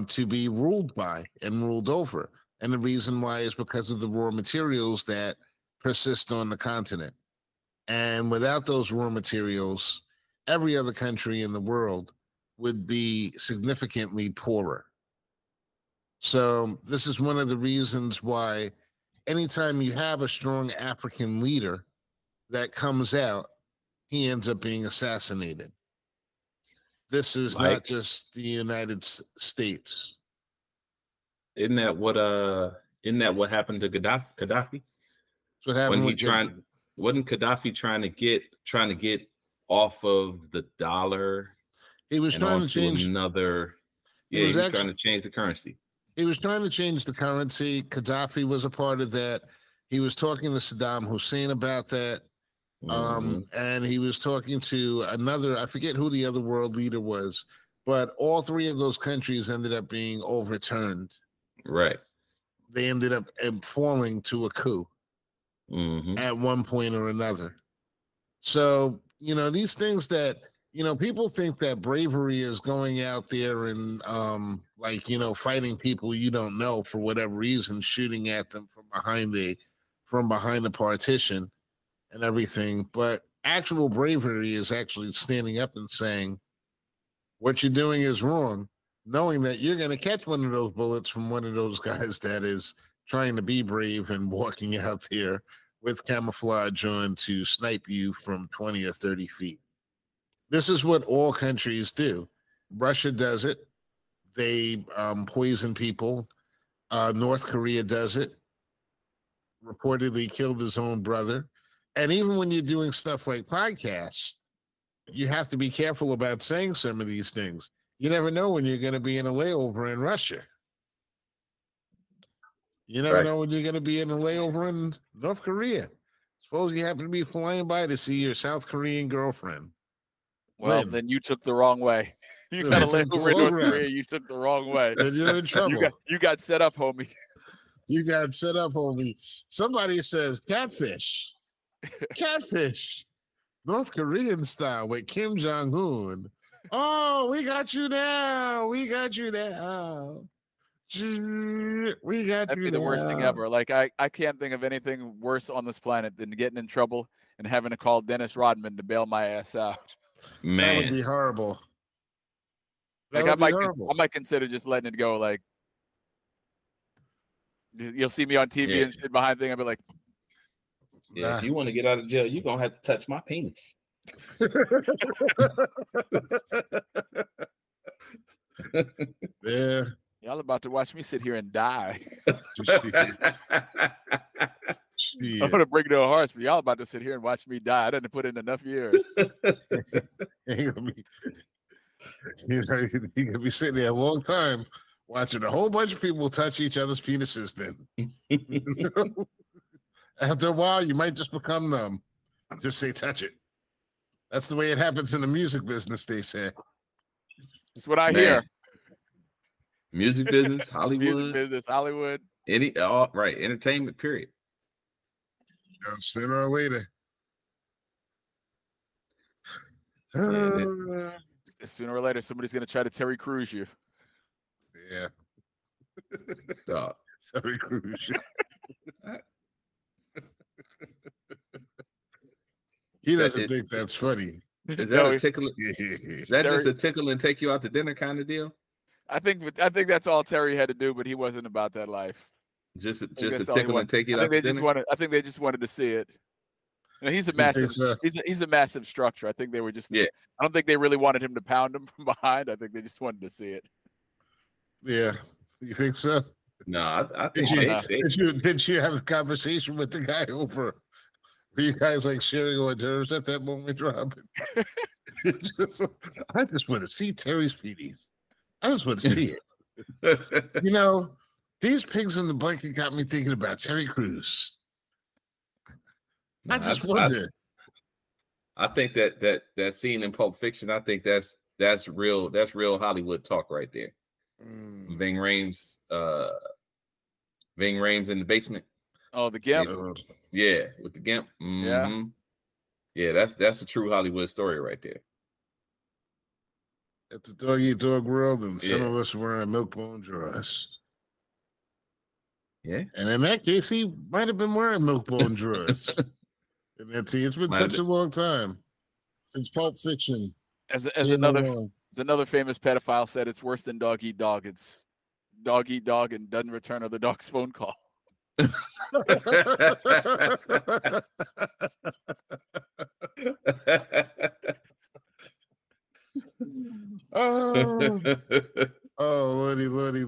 to be ruled by and ruled over. And the reason why is because of the raw materials that persist on the continent. And without those raw materials, every other country in the world would be significantly poorer. So this is one of the reasons why anytime you have a strong African leader that comes out, he ends up being assassinated. This is not just the United States. Isn't that what happened to Gaddafi? What happened wasn't Gaddafi trying to get off of the dollar? He was trying to change another. Yeah, he was trying to change the currency. He was trying to change the currency. Gaddafi was a part of that. He was talking to Saddam Hussein about that. And he was talking to another, I forget who the other world leader was, but all three of those countries ended up being overturned. Right. They ended up falling to a coup at one point or another. So, these things that, people think that bravery is going out there and fighting people you don't know for whatever reason, shooting at them from behind the partition and everything. But actual bravery is actually standing up and saying, what you're doing is wrong, knowing that you're going to catch one of those bullets from one of those guys that is trying to be brave and walking out there with camouflage on to snipe you from 20 or 30 feet. This is what all countries do. Russia does it. They poison people. North Korea does it. Reportedly killed his own brother. And even when you're doing stuff like podcasts, you have to be careful about saying some of these things. You never know when you're going to be in a layover in Russia. You never know when you're going to be in a layover in North Korea. Suppose you happen to be flying by to see your South Korean girlfriend. Well, then you took the wrong way. You got a layover in North Korea. You took the wrong way. Then you're in trouble. You got set up, homie. You got set up, homie. Somebody says catfish. Catfish. North Korean style with Kim Jong-un. Oh, we got you now. We got you now. We got That'd you be the now. worst thing ever. Like, I can't think of anything worse on this planet than getting in trouble and having to call Dennis Rodman to bail my ass out. Man. That would be horrible. I might consider just letting it go. Like, you'll see me on TV and shit behind thing. I'll be like, if you want to get out of jail, you're going to have to touch my penis. Yeah. Y'all about to watch me sit here and die. I'm going to break no hearts, but y'all about to sit here and watch me die. I didn't put in enough years. You're going to be sitting there a long time watching a whole bunch of people touch each other's penises then. After a while, you might just become numb. Just say, touch it. That's the way it happens in the music business, they say. That's what I hear. Music business, Hollywood. Music business, Hollywood. Right, entertainment, period. Sooner or later. Sooner or later, somebody's gonna try to Terry Crews you. Yeah. Dog. Terry Crews. He doesn't think that's funny. Is that No, a tickle? Is that just a tickle and take you out to dinner kind of deal? I think that's all Terry had to do, but he wasn't about that life. Just a that's all he tickle and wanted. take you I out think to they dinner? I think they just wanted to see it. You know, he's a You massive. think so? He's a massive structure. I think they were just. Yeah. I don't think they really wanted him to pound him from behind. I think they just wanted to see it. Yeah. You think so? No, I think Did you have a conversation with the guy over? Were you guys like sharing hors d'oeuvres at that moment, Robin? I just want to see Terry's feeties. I just want to see it. You know, these pigs in the blanket got me thinking about Terry Crews. I just wonder. I think that scene in Pulp Fiction, I think that's real Hollywood talk right there. Ving Rhames in the basement. Oh, the Gimp. Yeah, with the Gimp. Yeah. Yeah, that's a true Hollywood story right there. At the dog eat dog world, and some of us were wearing milk bone drawers. Yeah. And in that case, he might have been wearing milk bone drawers. And it's been such a long time since Pulp Fiction. As another famous pedophile said, it's worse than dog eat dog. It's dog eat dog and doesn't return other dog's phone call.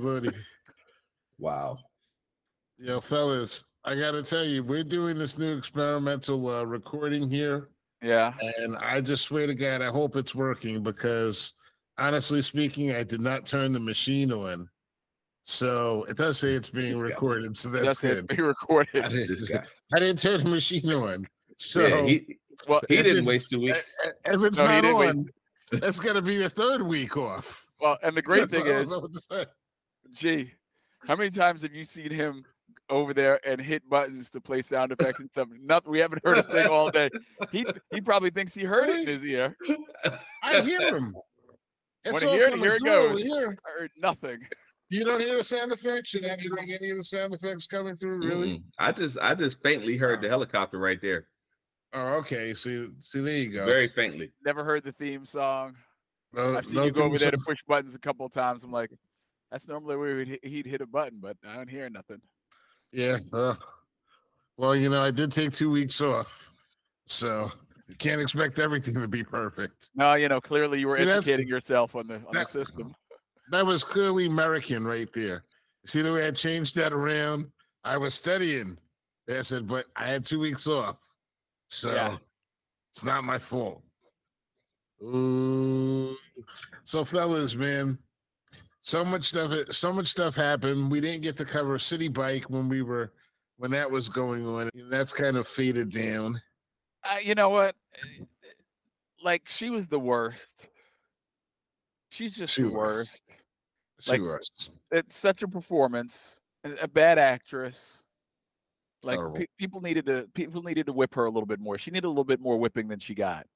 Lordy. Wow. Yo, fellas, I got to tell you, we're doing this new experimental recording here. Yeah. And I just swear to God, I hope it's working because honestly speaking, I did not turn the machine on. So it does say it's being recorded. So that's good. Being recorded. I didn't turn the machine on. So yeah, he didn't waste 2 weeks. If it's not on, that's going to be the third week off. Well, and the great thing is, gee, how many times have you seen him over there and hit buttons to play sound effects and stuff? Nothing. We haven't heard a thing all day. He probably thinks he heard it in his ear. I hear him. It's all here it goes. I heard nothing. You don't hear the sound effects? You're not hearing any of the sound effects coming through, really? I just faintly heard the helicopter right there. Oh, okay. See, there you go. Very faintly. Never heard the theme song. No, I've seen you go over there to push buttons a couple of times. I'm like, that's normally where he'd hit a button, but I don't hear nothing. Yeah. Well, you know, I did take 2 weeks off, so you can't expect everything to be perfect. No, you know, clearly you were educating yourself on the system. That was clearly American right there. See the way I changed that around? I was studying. I said, but I had 2 weeks off. So it's not my fault. Ooh. So fellas, man, so much stuff happened. We didn't get to cover City Bike when that was going on. That's kind of faded down. You know what? Like, she was the worst. She's just the worst. She was. It's such a performance. A bad actress. Like people needed to whip her a little bit more. She needed a little bit more whipping than she got.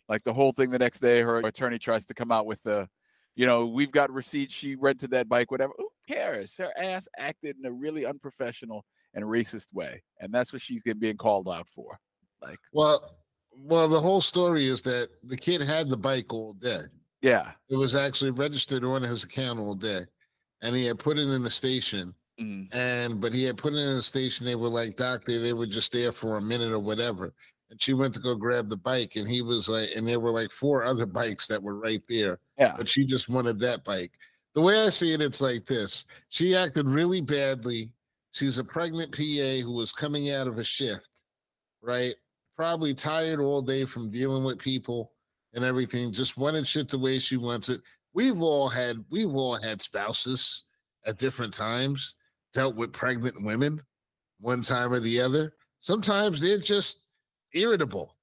Like the whole thing the next day, her attorney tries to come out with we've got receipts. She rented that bike, whatever. Who cares? Her ass acted in a really unprofessional and racist way, and that's what she's being called out for. Like, well, the whole story is that the kid had the bike all day. Yeah, it was actually registered on his account all day, and he had put it in the station. But he had put it in the station. They were like, Doc, they were just there for a minute or whatever. And she went to go grab the bike, and he was like, and there were like 4 other bikes that were right there. Yeah. But she just wanted that bike. The way I see it, it's like this. She acted really badly. She's a pregnant PA who was coming out of a shift, right? Probably tired all day from dealing with people and everything. Just wanted shit the way she wants it. We've all had spouses at different times, dealt with pregnant women one time or the other. Sometimes they're just irritable,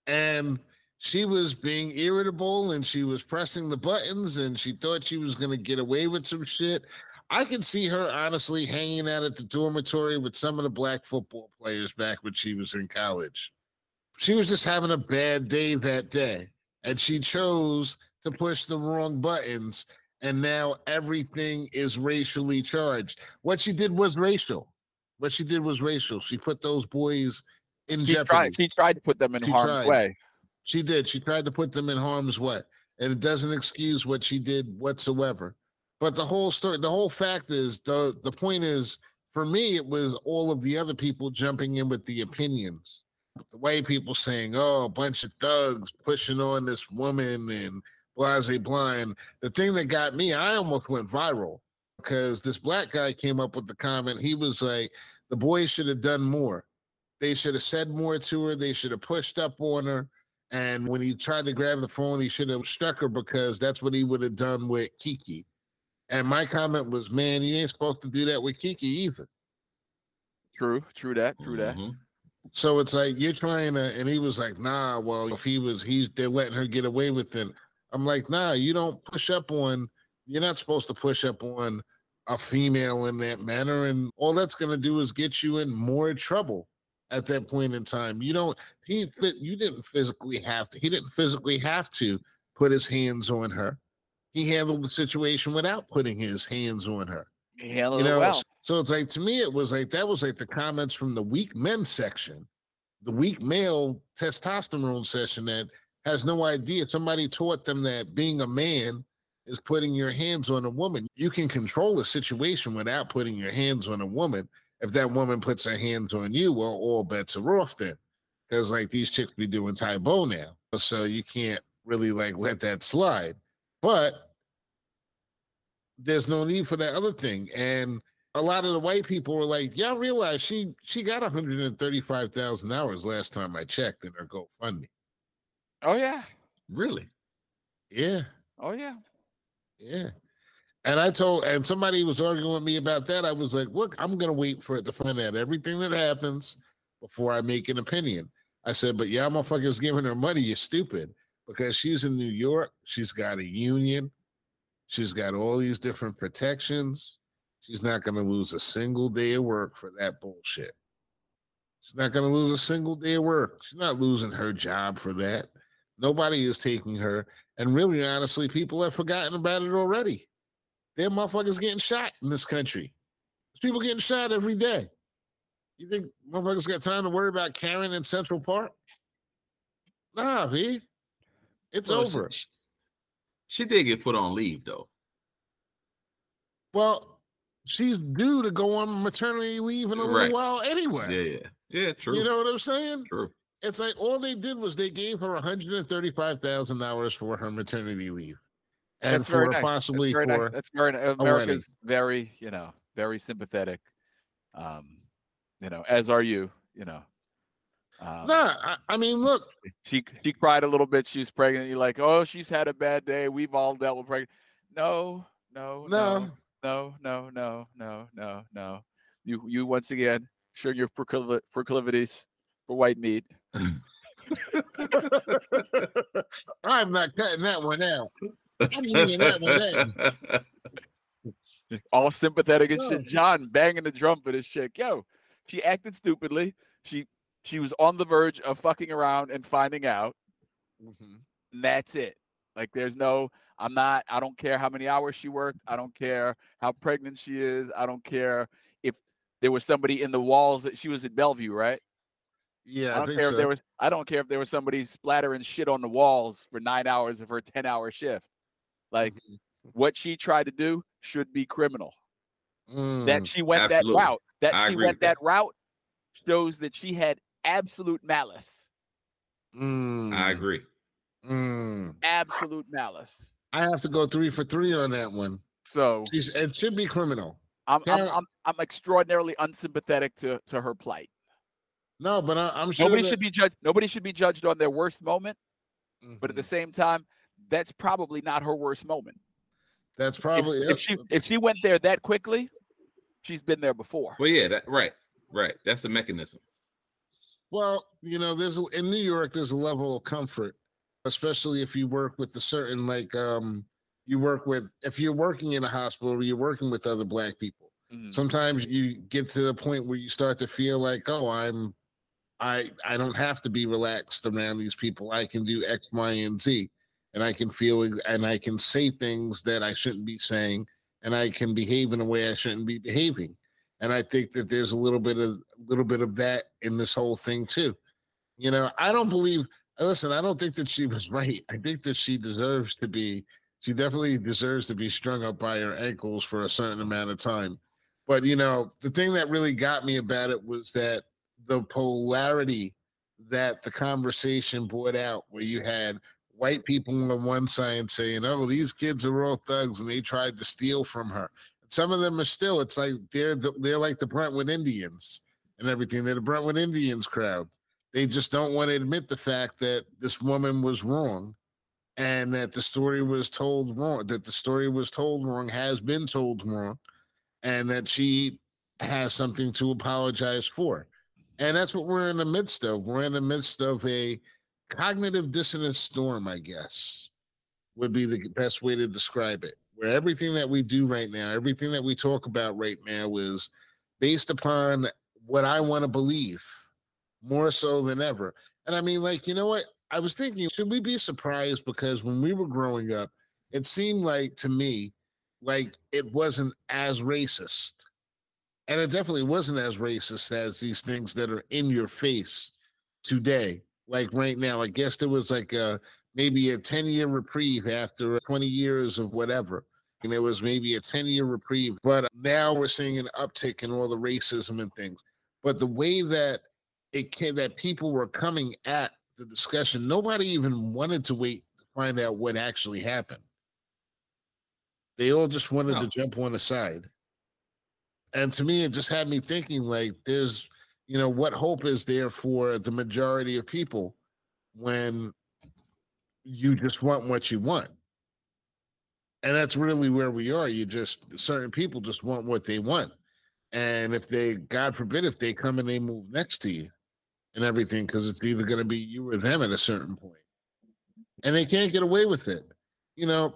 and she was being irritable, and she was pressing the buttons, and she thought she was going to get away with some shit. I could see her honestly hanging out at the dormitory with some of the black football players back when she was in college. She was just having a bad day that day, and she chose to push the wrong buttons, and now everything is racially charged. What she did was racial. What she did was racial. She put those boys in jeopardy. She tried to put them in harm's way. She did. She tried to put them in harm's way, and it doesn't excuse what she did whatsoever. But the whole story, the whole fact is, the point is, for me, it was all of the other people jumping in with the opinions. The white people saying, "Oh, a bunch of thugs pushing on this woman," and blase blind. The thing that got me, I almost went viral because this black guy came up with the comment. He was like, "The boys should have done more. They should have said more to her. They should have pushed up on her. And when he tried to grab the phone, he should have struck her because that's what he would have done with Kiki." And my comment was, "Man, you ain't supposed to do that with Kiki either." True that. Mhm. So it's like you're trying to, and he was like, "Nah, well, if they're letting her get away with it." I'm like, "Nah, you don't push up on. You're not supposed to push up on a female in that manner, and all that's going to do is get you in more trouble." At that point in time, you didn't physically have to. He didn't physically have to put his hands on her. He handled the situation without putting his hands on her. He handled it well. So it's like, to me, it was like, that was like the comments from the weak men section, the weak male testosterone section that has no idea. Somebody taught them that being a man is putting your hands on a woman. You can control a situation without putting your hands on a woman. If that woman puts her hands on you, well, all bets are off then. Because like these chicks be doing Taibo now. So you can't really like let that slide. But there's no need for that other thing. And a lot of the white people were like, "Y'all realize she got 135,000 hours last time I checked in her GoFundMe." Oh yeah. Really? Yeah. Oh yeah. Yeah. And somebody was arguing with me about that. I was like, "Look, I'm going to wait for it to find out everything that happens before I make an opinion." I said, "But y'all motherfuckers giving her money, you're stupid, because she's in New York. She's got a union. She's got all these different protections. She's not going to lose a single day of work for that bullshit. She's not going to lose a single day of work. She's not losing her job for that. Nobody is taking her. And really, honestly, people have forgotten about it already. There are motherfuckers getting shot in this country. There's people getting shot every day. You think motherfuckers got time to worry about Karen in Central Park? Nah, B. It's over." She did get put on leave, though. Well, she's due to go on maternity leave in a little while anyway. Yeah, true. You know what I'm saying? True. It's like all they did was they gave her 135,000 hours for her maternity leave. And That's for nice. possibly That's for nice. That's very America's very, very sympathetic. As are you, I mean, look. She cried a little bit. She's pregnant. You're like, "Oh, she's had a bad day. We've all dealt with pregnant." No. You once again show your proclivities for white meat. I'm not cutting that one out. I'm leaving that one in. All sympathetic and shit. John banging the drum for this chick. Yo, she acted stupidly. She was on the verge of fucking around and finding out. Mm-hmm. And that's it. Like, I don't care how many hours she worked. I don't care how pregnant she is. I don't care if there was somebody in the walls that she was at Bellevue, right? Yeah, I don't care if there was somebody splattering shit on the walls for 9 hours of her 10-hour shift. Like, what she tried to do should be criminal. That she went that route. That route shows that she had absolute malice. I agree. Absolute malice. I have to go 3 for 3 on that one. So it should be criminal. I'm extraordinarily unsympathetic to her plight. No, but I'm sure nobody should be judged on their worst moment. But at the same time, that's probably not her worst moment. That's probably if she went there that quickly, she's been there before. Well, yeah, right. That's the mechanism. Well, in New York, there's a level of comfort, especially if you work with a certain if you're working in a hospital or you're working with other Black people. Sometimes you get to the point where you start to feel like, oh, I'm I don't have to be relaxed around these people. I can do X, Y, and Z, and I can feel and I can say things that I shouldn't be saying, and I can behave in a way I shouldn't be behaving. And I think that there's a little bit of that in this whole thing too. You know, I don't believe. Listen, I don't think that she was right. I think that she deserves to be. She definitely deserves to be strung up by her ankles for a certain amount of time. But you know, the thing that really got me about it was that the polarity that the conversation brought out, where you had white people on one side saying, "Oh, these kids are all thugs and they tried to steal from her." Some of them are still. It's like they're like the Brentwood Indians and everything. They're the Brentwood Indians crowd. They just don't want to admit the fact that this woman was wrong and that the story was told wrong, that the story was told wrong, has been told wrong, and that she has something to apologize for. And that's what we're in the midst of. We're in the midst of a cognitive dissonance storm, I guess, would be the best way to describe it. Where everything that we do right now, everything that we talk about right now is based upon what I want to believe more so than ever. And I mean, like, you know what? I was thinking, should we be surprised? Because when we were growing up, it seemed like to me, like it wasn't as racist. And it definitely wasn't as racist as these things that are in your face today. Like right now, I guess there was like maybe a 10-year reprieve after 20 years of whatever. And there was maybe a 10-year reprieve. But now we're seeing an uptick in all the racism and things. But the way that that people were coming at the discussion, nobody even wanted to wait to find out what actually happened. They all just wanted to jump on the side. And to me, it just had me thinking, like, there's, you know, what hope is there for the majority of people when you just want what you want? And that's really where we are. Certain people just want what they want. And if they, God forbid, if they come and they move next to you and everything, because it's either going to be you or them at a certain point. And they can't get away with it. You know,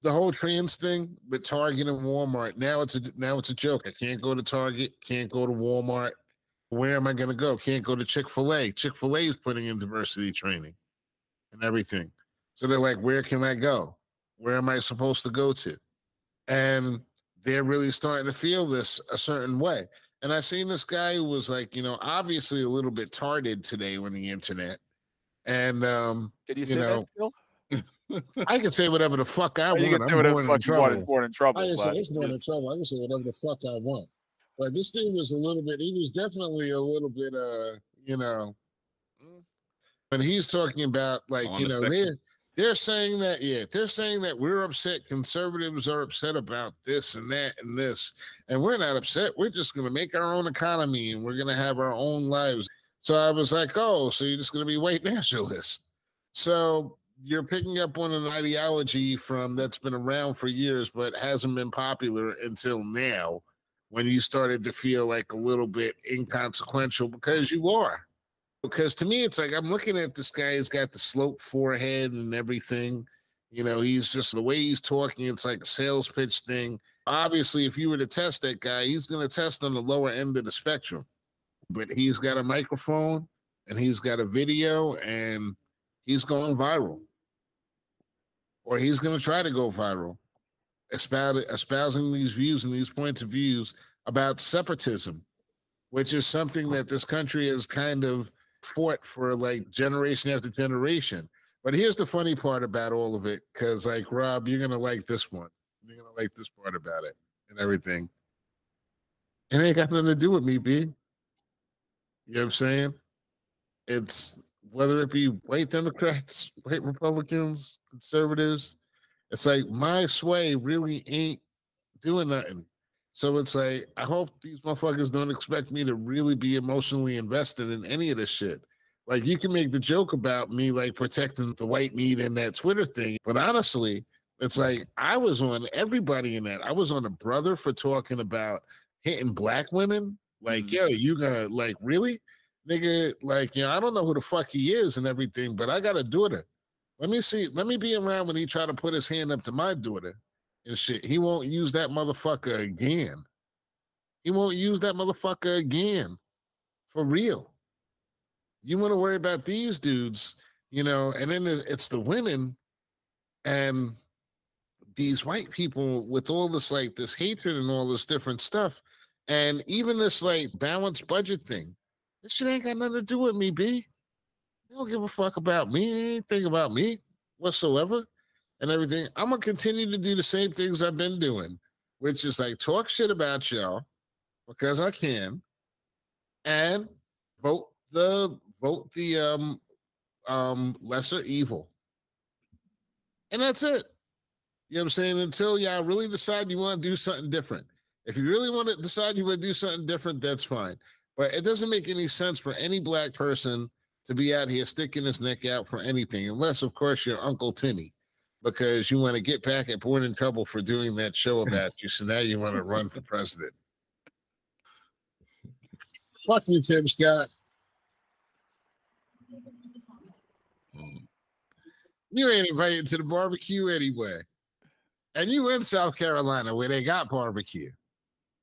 the whole trans thing with Target and Walmart, now it's a joke. I can't go to Target, can't go to Walmart. Where am I going to go? Can't go to Chick-fil-A. Chick-fil-A is putting in diversity training and everything. So they're like, where can I go? Where am I supposed to go to? And they're really starting to feel this a certain way. And I seen this guy who was like, you know, obviously a little bit tarded today on the internet. And, Can you say that still? I can say whatever the fuck I want. You can say whatever the fuck you want. It's born in trouble. I can say it's born in trouble. I can say whatever the fuck I want. But this thing was he was definitely a little bit, you know, when he's talking about, like, you know, they're saying that we're upset. Conservatives are upset about this and that and this. And we're not upset. We're just going to make our own economy and we're going to have our own lives. So I was like, oh, so you're just going to be white nationalist. So you're picking up on an ideology that's been around for years, but hasn't been popular until now, when you started to feel like a little bit inconsequential, because you are. Because to me, it's like, I'm looking at this guy, he's got the sloped forehead and everything. You know, he's just, the way he's talking, it's like a sales pitch thing. Obviously, if you were to test that guy, he's going to test on the lower end of the spectrum. But he's got a microphone and he's got a video and he's going viral. Or he's going to try to go viral, espousing these views and these points of views about separatism, which is something that this country has kind of fought for like generation after generation. But here's the funny part about all of it, because like, Rob, you're going to like this one. You're going to like this part about it and everything. It ain't got nothing to do with me, B. You know what I'm saying? It's whether it be white Democrats, white Republicans, conservatives, it's like my sway really ain't doing nothing. So it's like, I hope these motherfuckers don't expect me to really be emotionally invested in any of this shit. Like, you can make the joke about me, like, protecting the white meat and that Twitter thing. But honestly, it's like, I was on everybody in that. I was on a brother for talking about hitting black women. Like, yo, you gonna, like, really? Nigga, like, you know, I don't know who the fuck he is and everything, but I got a daughter. Let me be around when he try to put his hand up to my daughter and shit. He won't use that motherfucker again. He won't use that motherfucker again. For real. You want to worry about these dudes, you know, and then it's the women and these white people with all this like this hatred and all this different stuff. And even this like balanced budget thing, this shit ain't got nothing to do with me, B. They don't give a fuck about me, anything about me whatsoever and everything. I'm gonna continue to do the same things I've been doing, which is like talk shit about y'all because I can, and vote the lesser evil. And that's it. You know what I'm saying? Until y'all really decide you want to do something different. If you really want to decide you want to do something different, that's fine. But it doesn't make any sense for any black person to be out here sticking his neck out for anything, unless, of course, you're Uncle Timmy, because you want to get back at Born in Trouble for doing that show about you. So now you want to run for president. Fuck you, Tim Scott. You ain't invited to the barbecue anyway. And you in South Carolina where they got barbecue.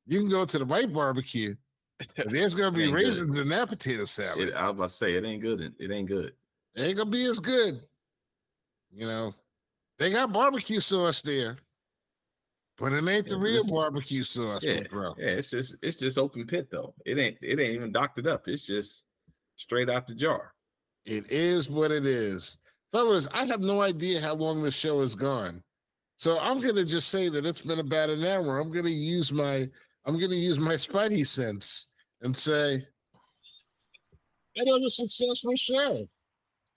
You can go to the white barbecue. There's gonna be raisins in that potato salad. I was about to say it ain't good. It ain't good. It ain't gonna be as good. You know, they got barbecue sauce there, but it ain't the real barbecue sauce, bro. Yeah, it's just open pit though. It ain't even doctored up. It's just straight out the jar. It is what it is. Fellas, I have no idea how long this show has gone. So I'm gonna just say that it's been about an hour. I'm gonna use my spidey sense and say another successful show.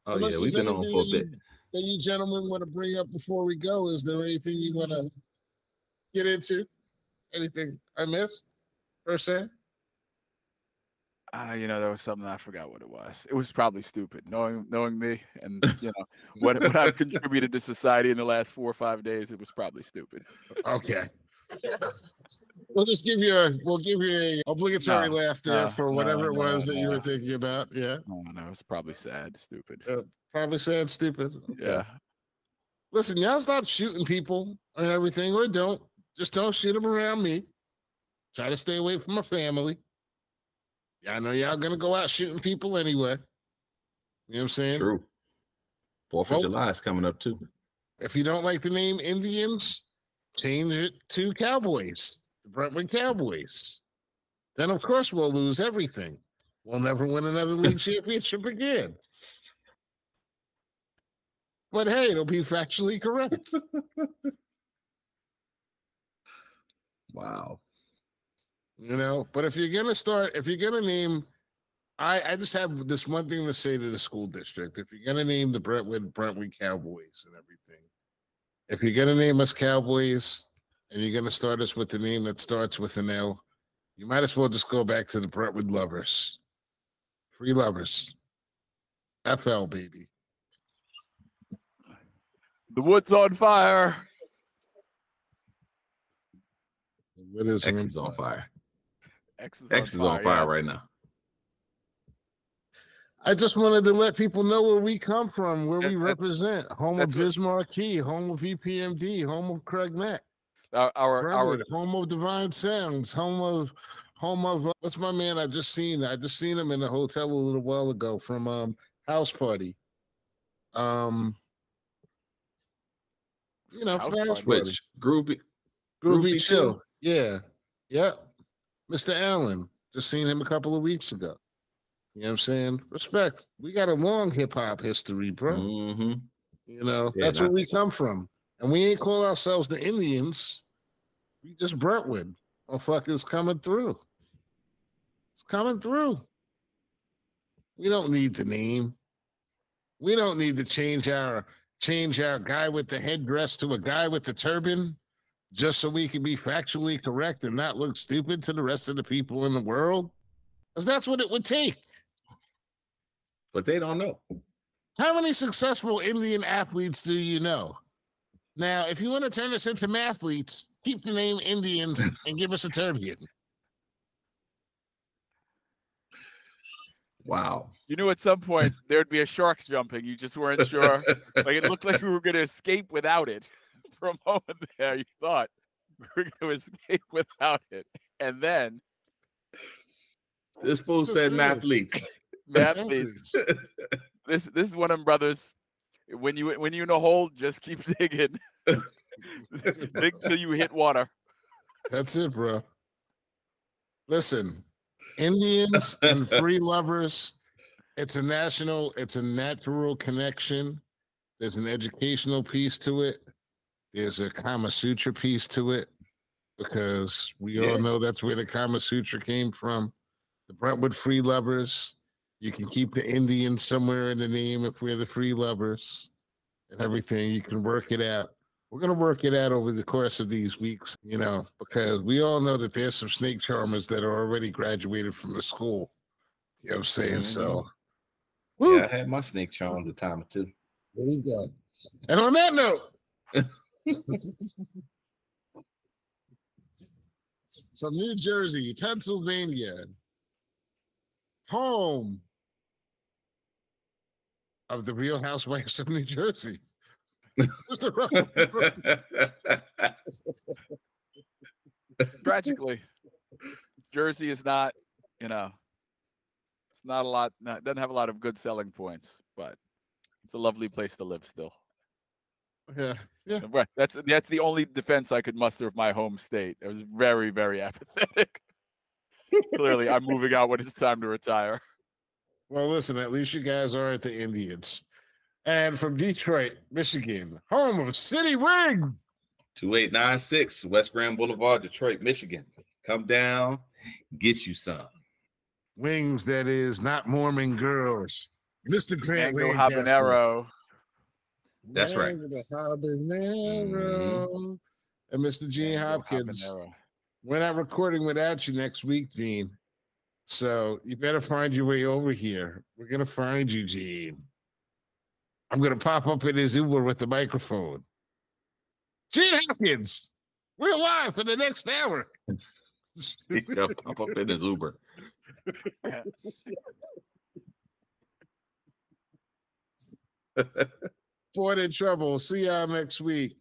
Oh, yeah, we've been on for a bit. That you gentlemen want to bring up before we go? Is there anything you want to get into? Anything I missed, per se? You know, there was something I forgot what it was. It was probably stupid, knowing me, and you know what I've contributed to society in the last 4 or 5 days. It was probably stupid. Okay. We'll give you a obligatory laugh there for whatever it was that you were thinking about. Yeah. No, it's probably sad, stupid. Probably sad, stupid. Okay. Yeah. Listen, y'all stop shooting people and everything, or don't. Just don't shoot them around me. Try to stay away from my family. Yeah, I know y'all gonna go out shooting people anyway. You know what I'm saying? True. 4th of July is coming up too. If you don't like the name Indians, change it to Cowboys, the Brentwood Cowboys. Then of course we'll lose everything. We'll never win another league championship again. But hey, it'll be factually correct. Wow. You know, but if you're gonna name, I just have this one thing to say to the school district. If you're gonna name the Brentwood Cowboys and everything, if you're gonna name us Cowboys and you're gonna start us with the name that starts with an L, you might as well just go back to the Brentwood Lovers. Free Lovers. FL, baby. The wood's on fire. What is X is on fire. X is on fire right now. I just wanted to let people know where we come from, where we represent. Home of Bismarcky, home of EPMD, home of Craig Mack. Our home of Divine Sounds, home of what's my man? I just seen him in the hotel a little while ago from House Party. You know, from House Party. Groovy Chill. Yeah. Yep. Mr. Allen. Just seen him a couple of weeks ago. You know what I'm saying? Respect. We got a long hip hop history, bro. Mm-hmm. You know, that's where we come from. And we ain't call ourselves the Indians. We just Brentwood. Motherfuckers coming through. It's coming through. We don't need the name. We don't need to change our guy with the headdress to a guy with the turban just so we can be factually correct and not look stupid to the rest of the people in the world. Because that's what it would take. But they don't know. How many successful Indian athletes do you know? Now, if you want to turn us into mathletes, keep the name Indians and give us a turban. Wow. You knew at some point there'd be a shark jumping. You just weren't sure. Like it looked like we were going to escape without it. For a moment there, you thought we were going to escape without it. And then this fool said mathletes. Man, please. This is one of them brothers. When you in a hole, just keep digging. Dig till you hit water. That's it, bro. Listen, Indians and free lovers, it's a natural connection. There's an educational piece to it. There's a Kama Sutra piece to it, because we all know that's where the Kama Sutra came from. The Brentwood free lovers. You can keep the Indians somewhere in the name if we're the free lovers and everything. You can work it out. We're going to work it out over the course of these weeks, because we all know that there's some snake charmers that are already graduated from the school. You know what I'm saying? Mhm. So, Yeah, I had my snake charm the time or two. there you go. And on that note, from New Jersey, Pennsylvania, home of the Real Housewives of New Jersey. Tragically, Jersey is not, it's not a lot. Doesn't have a lot of good selling points, but it's a lovely place to live still. Yeah. Right. That's the only defense I could muster of my home state. It was very, very apathetic. Clearly, I'm moving out when it's time to retire. Well, listen, at least you guys aren't the Indians. And from Detroit, Michigan, home of City Wing. 2896 West Grand Boulevard, Detroit, Michigan. Come down, get you some. Wings, that is, not Mormon girls. Mr. Grant Mango Lancaster. habanero. That's right. Mango habanero. And Mr. Gene Mango Hopkins. habanero. We're not recording without you next week, Gene. So you better find your way over here. We're going to find you, Gene. I'm going to pop up in his Uber with the microphone. Gene Hopkins, we're live for the next hour. He'll pop up in his Uber. Bored in trouble. See y'all next week.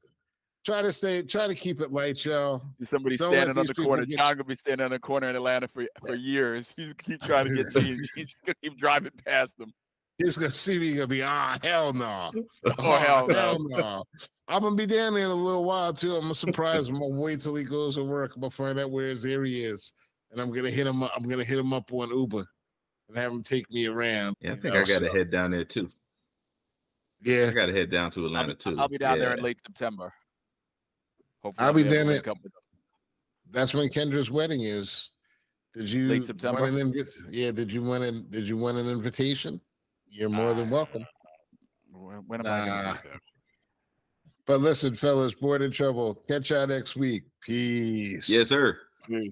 Try to keep it light, y'all. Somebody Don't let standing on these the corner. people get John gonna be standing on the corner in Atlanta for years. He's keep trying to get Gene. He's gonna keep driving past them. He's gonna see me. Gonna be hell no. Oh hell no. No. I'm gonna be down there in a little while too. I'm gonna surprise him. I'm gonna wait till he goes to work. I'm gonna find out where his area is, and I'm gonna hit him up. I'm gonna hit him up on Uber and have him take me around. Yeah, I think I got to head down there too. Yeah, I got to head down to Atlanta too. I'll be down there in late September. Hopefully I'll be able to down link there. up with them. That's when Kendra's wedding is. Did you Late September? want an Did you want an invitation? You're more than welcome. When am I gonna be there? But listen, fellas, bored in trouble. Catch y'all next week. Peace. Yes, sir. Peace.